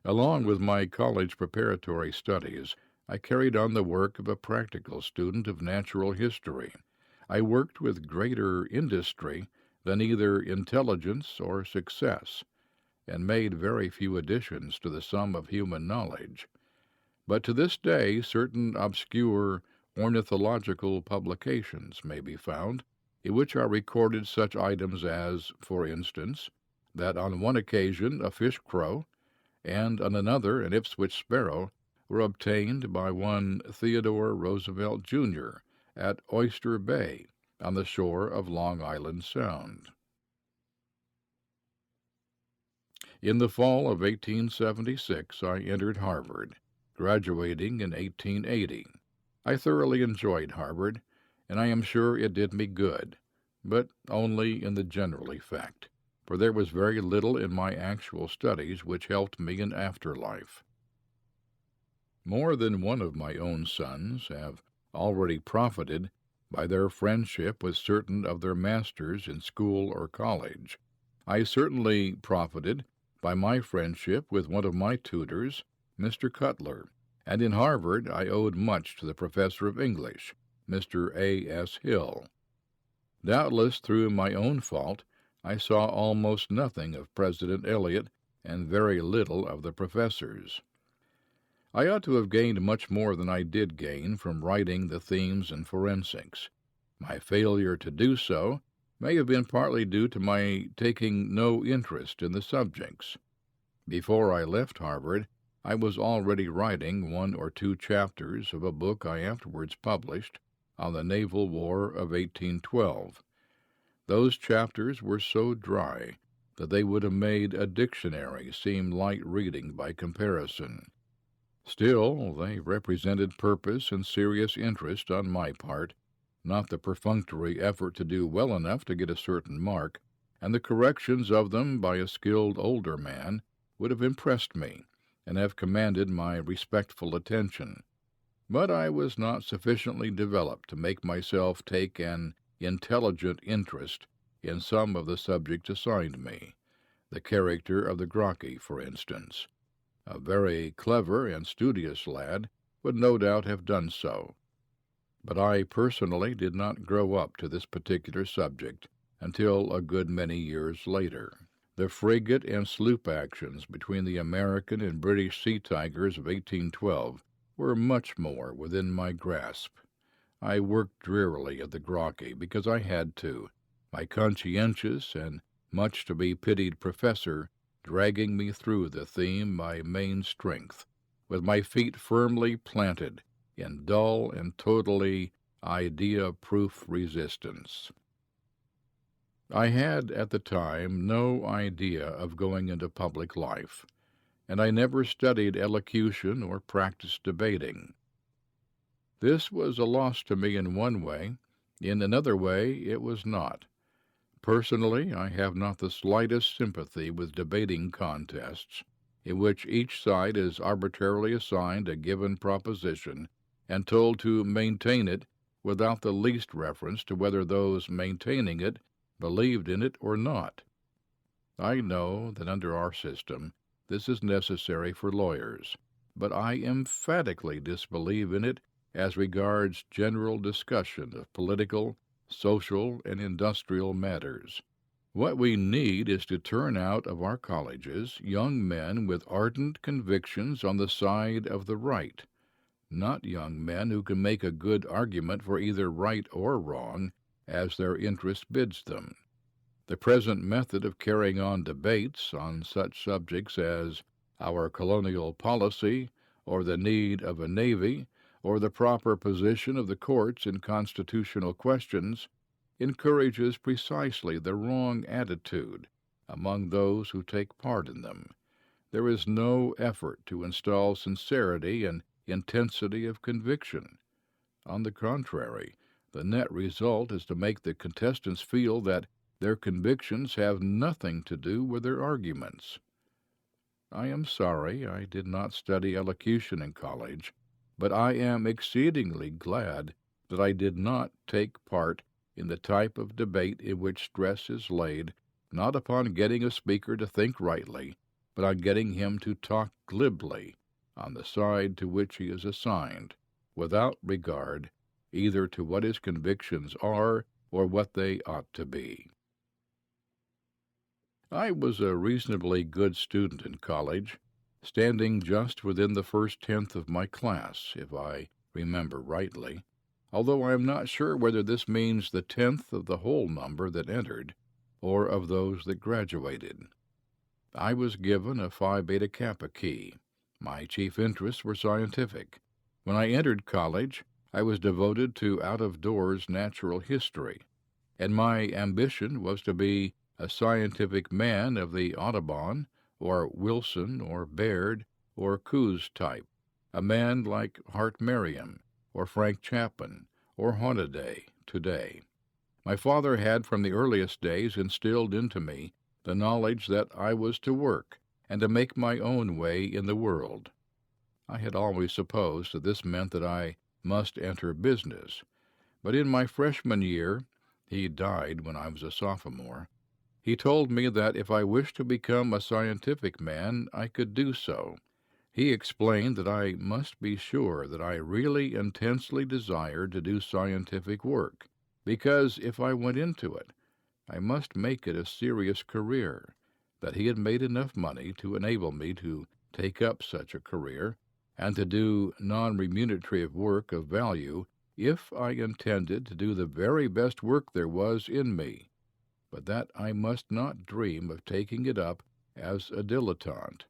Along with my college preparatory studies, I carried on the work of a practical student of natural history. I worked with greater industry than either intelligence or success, and made very few additions to the sum of human knowledge. But to this day certain obscure ornithological publications may be found, in which are recorded such items as, for instance, that on one occasion a fish crow, and on another an Ipswich sparrow, were obtained by one Theodore Roosevelt, Jr., at Oyster Bay, on the shore of Long Island Sound. In the fall of 1876 I entered Harvard, graduating in 1880. I thoroughly enjoyed Harvard, and I am sure it did me good, but only in the general effect, for there was very little in my actual studies which helped me in after life. More than one of my own sons have already profited by their friendship with certain of their masters in school or college. I certainly profited by my friendship with one of my tutors, Mr. Cutler, and in Harvard I owed much to the professor of English, Mr. A. S. Hill. Doubtless through my own fault, I saw almost nothing of President Eliot and very little of the professors. I ought to have gained much more than I did gain from writing the themes in forensics. My failure to do so may have been partly due to my taking no interest in the subjects. Before I left Harvard, I was already writing 1 or 2 chapters of a book I afterwards published on the Naval War of 1812. Those chapters were so dry that they would have made a dictionary seem light reading by comparison. Still, they represented purpose and serious interest on my part, not the perfunctory effort to do well enough to get a certain mark, and the corrections of them by a skilled older man would have impressed me and have commanded my respectful attention. But I was not sufficiently developed to make myself take an intelligent interest in some of the subjects assigned me, the character of the grockie, for instance. A very clever and studious lad would no doubt have done so, but I personally did not grow up to this particular subject until a good many years later. The frigate and sloop actions between the American and British sea tigers of 1812 were much more within my grasp. I worked drearily at the grockie because I had to, my conscientious and much to be pitied professor dragging me through the theme by main strength, with my feet firmly planted in dull and totally idea-proof resistance. I had at the time no idea of going into public life, and I never studied elocution or practiced debating. This was a loss to me in one way. In another way it was not. Personally, I have not the slightest sympathy with debating contests, in which each side is arbitrarily assigned a given proposition and told to maintain it without the least reference to whether those maintaining it believed in it or not. I know that under our system this is necessary for lawyers, but I emphatically disbelieve in it as regards general discussion of political, social, and industrial matters. What we need is to turn out of our colleges young men with ardent convictions on the side of the right, not young men who can make a good argument for either right or wrong as their interest bids them. The present method of carrying on debates on such subjects as our colonial policy, or the need of a navy, or the proper position of the courts in constitutional questions, encourages precisely the wrong attitude among those who take part in them. There is no effort to install sincerity and intensity of conviction. On the contrary, the net result is to make the contestants feel that their convictions have nothing to do with their arguments. I am sorry I did not study elocution in college, but I am exceedingly glad that I did not take part in the type of debate in which stress is laid, not upon getting a speaker to think rightly, but on getting him to talk glibly on the side to which he is assigned, without regard either to what his convictions are or what they ought to be. I was a reasonably good student in college, standing just within the first tenth of my class, if I remember rightly. although I am not sure whether this means the 10th of the whole number that entered, or of those that graduated. I was given a Phi Beta Kappa key. My chief interests were scientific. When I entered college, I was devoted to out-of-doors natural history, and my ambition was to be a scientific man of the Audubon, or Wilson, or Baird, or Coues type, a man like Hart Merriam, or Frank Chapman, or Hornaday today. My father had from the earliest days instilled into me the knowledge that I was to work and to make my own way in the world. I had always supposed that this meant that I must enter business, but in my freshman year, he died when I was a sophomore, he told me that if I wished to become a scientific man, I could do so. He explained that I must be sure that I really intensely desired to do scientific work, because if I went into it, I must make it a serious career, that he had made enough money to enable me to take up such a career and to do non-remunerative work of value if I intended to do the very best work there was in me, but that I must not dream of taking it up as a dilettante.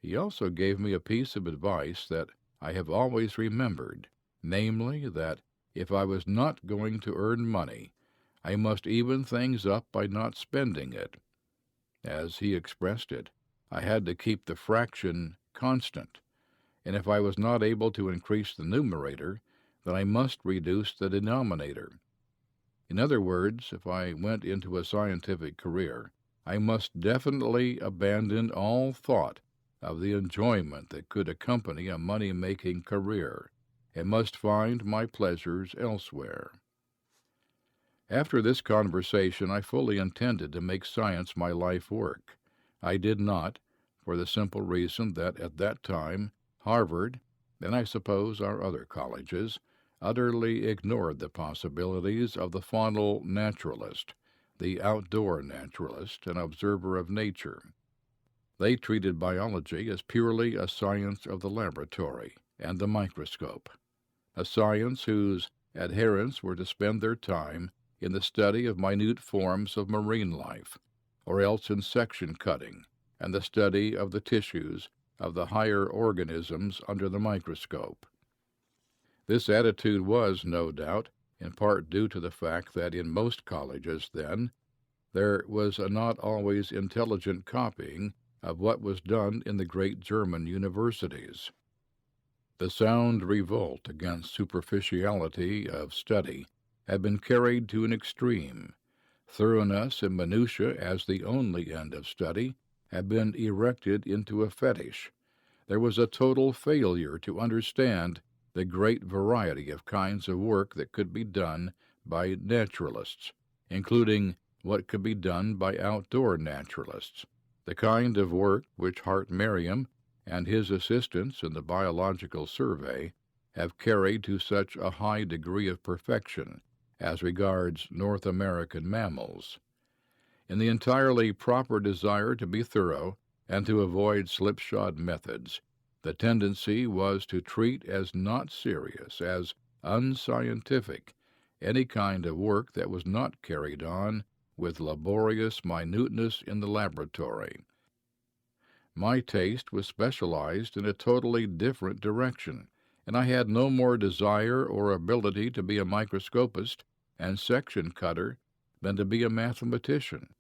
He also gave me a piece of advice that I have always remembered, namely that if I was not going to earn money, I must even things up by not spending it. As he expressed it, I had to keep the fraction constant, and if I was not able to increase the numerator, then I must reduce the denominator. In other words, if I went into a scientific career, I must definitely abandon all thought of the enjoyment that could accompany a money-making career, and must find my pleasures elsewhere. After this conversation, I fully intended to make science my life work. I did not, for the simple reason that at that time Harvard, and I suppose our other colleges, utterly ignored the possibilities of the faunal naturalist, the outdoor naturalist and observer of nature. They treated biology as purely a science of the laboratory and the microscope, a science whose adherents were to spend their time in the study of minute forms of marine life, or else in section cutting and the study of the tissues of the higher organisms under the microscope. This attitude was, no doubt, in part due to the fact that in most colleges then, there was a not always intelligent copying of what was done in the great German universities. The sound revolt against superficiality of study had been carried to an extreme. Thoroughness and minutiae as the only end of study had been erected into a fetish. There was a total failure to understand the great variety of kinds of work that could be done by naturalists, including what could be done by outdoor naturalists, the kind of work which Hart Merriam and his assistants in the Biological Survey have carried to such a high degree of perfection as regards North American mammals. In the entirely proper desire to be thorough and to avoid slipshod methods, the tendency was to treat as not serious, as unscientific, any kind of work that was not carried on with laborious minuteness in the laboratory. My taste was specialized in a totally different direction, and I had no more desire or ability to be a microscopist and section cutter than to be a mathematician.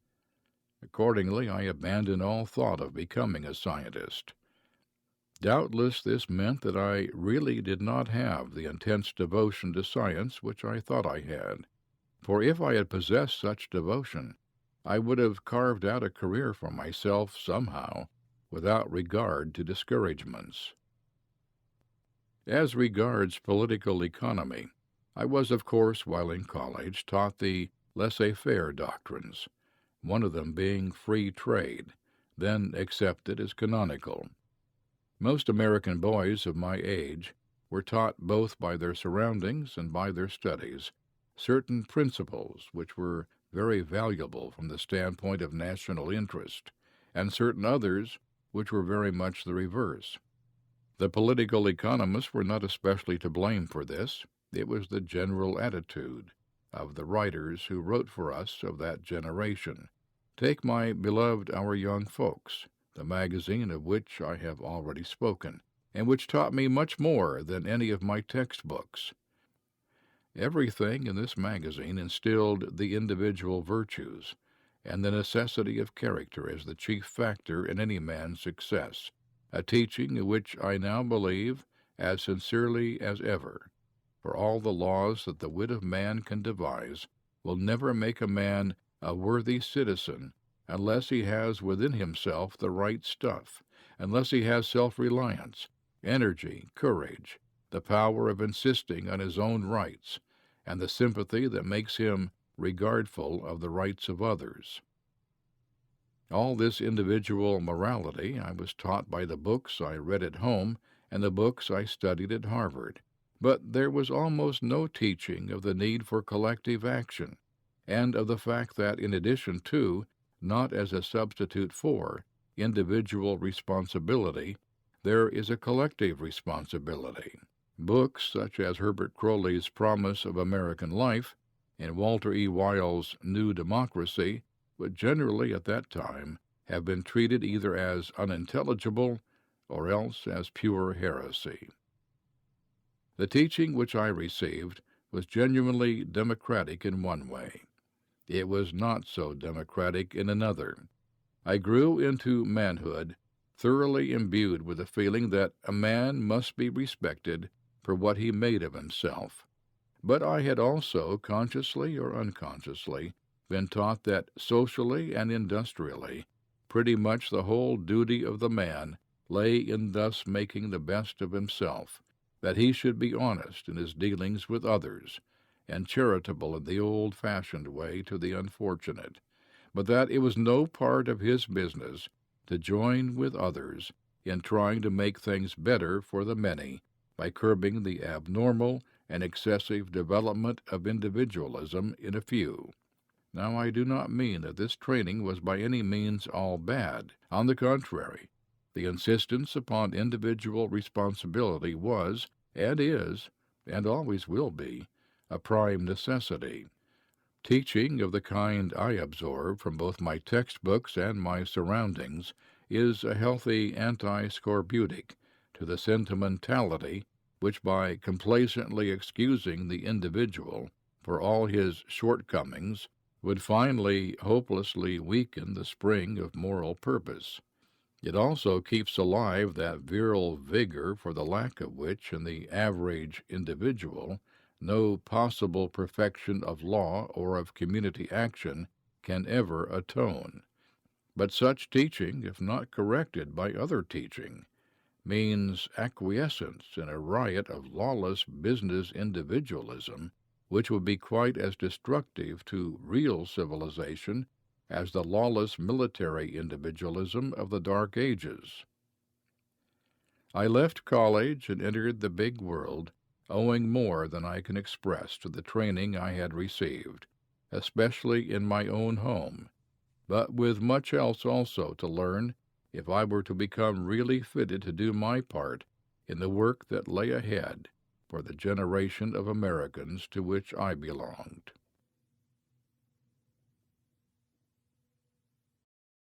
Accordingly, I abandoned all thought of becoming a scientist. Doubtless this meant that I really did not have the intense devotion to science which I thought I had, for if I had possessed such devotion, I would have carved out a career for myself somehow, without regard to discouragements. As regards political economy, I was, of course, while in college, taught the laissez-faire doctrines, one of them being free trade, then accepted as canonical. Most American boys of my age were taught both by their surroundings and by their studies certain principles which were very valuable from the standpoint of national interest, and certain others which were very much the reverse. The political economists were not especially to blame for this. It was the general attitude of the writers who wrote for us of that generation. Take my beloved Our Young Folks, the magazine of which I have already spoken, and which taught me much more than any of my textbooks. Everything in this magazine instilled the individual virtues, and the necessity of character as the chief factor in any man's success, a teaching which I now believe as sincerely as ever, for all the laws that the wit of man can devise will never make a man a worthy citizen unless he has within himself the right stuff, unless he has self-reliance, energy, courage, the power of insisting on his own rights, and the sympathy that makes him regardful of the rights of others. All this individual morality I was taught by the books I read at home and the books I studied at Harvard, but there was almost no teaching of the need for collective action, and of the fact that in addition to, not as a substitute for, individual responsibility, there is a collective responsibility. Books such as Herbert Croly's Promise of American Life and Walter E. Weil's New Democracy would generally at that time have been treated either as unintelligible or else as pure heresy. The teaching which I received was genuinely democratic in one way. It was not so democratic in another. I grew into manhood thoroughly imbued with the feeling that a man must be respected for what he made of himself. But I had also, consciously or unconsciously, been taught that socially and industrially, pretty much the whole duty of the man lay in thus making the best of himself, that he should be honest in his dealings with others, and charitable in the old-fashioned way to the unfortunate, but that it was no part of his business to join with others in trying to make things better for the many by curbing the abnormal and excessive development of individualism in a few. Now, I do not mean that this training was by any means all bad. On the contrary, the insistence upon individual responsibility was, and is, and always will be, a prime necessity. Teaching of the kind I absorb from both my textbooks and my surroundings is a healthy anti-scorbutic to the sentimentality which, by complacently excusing the individual for all his shortcomings, would finally hopelessly weaken the spring of moral purpose. It also keeps alive that virile vigor for the lack of which, in the average individual, no possible perfection of law or of community action can ever atone. But such teaching, if not corrected by other teaching, means acquiescence in a riot of lawless business individualism, which would be quite as destructive to real civilization as the lawless military individualism of the Dark Ages. I left college and entered the big world, owing more than I can express to the training I had received, especially in my own home, but with much else also to learn if I were to become really fitted to do my part in the work that lay ahead for the generation of Americans to which I belonged.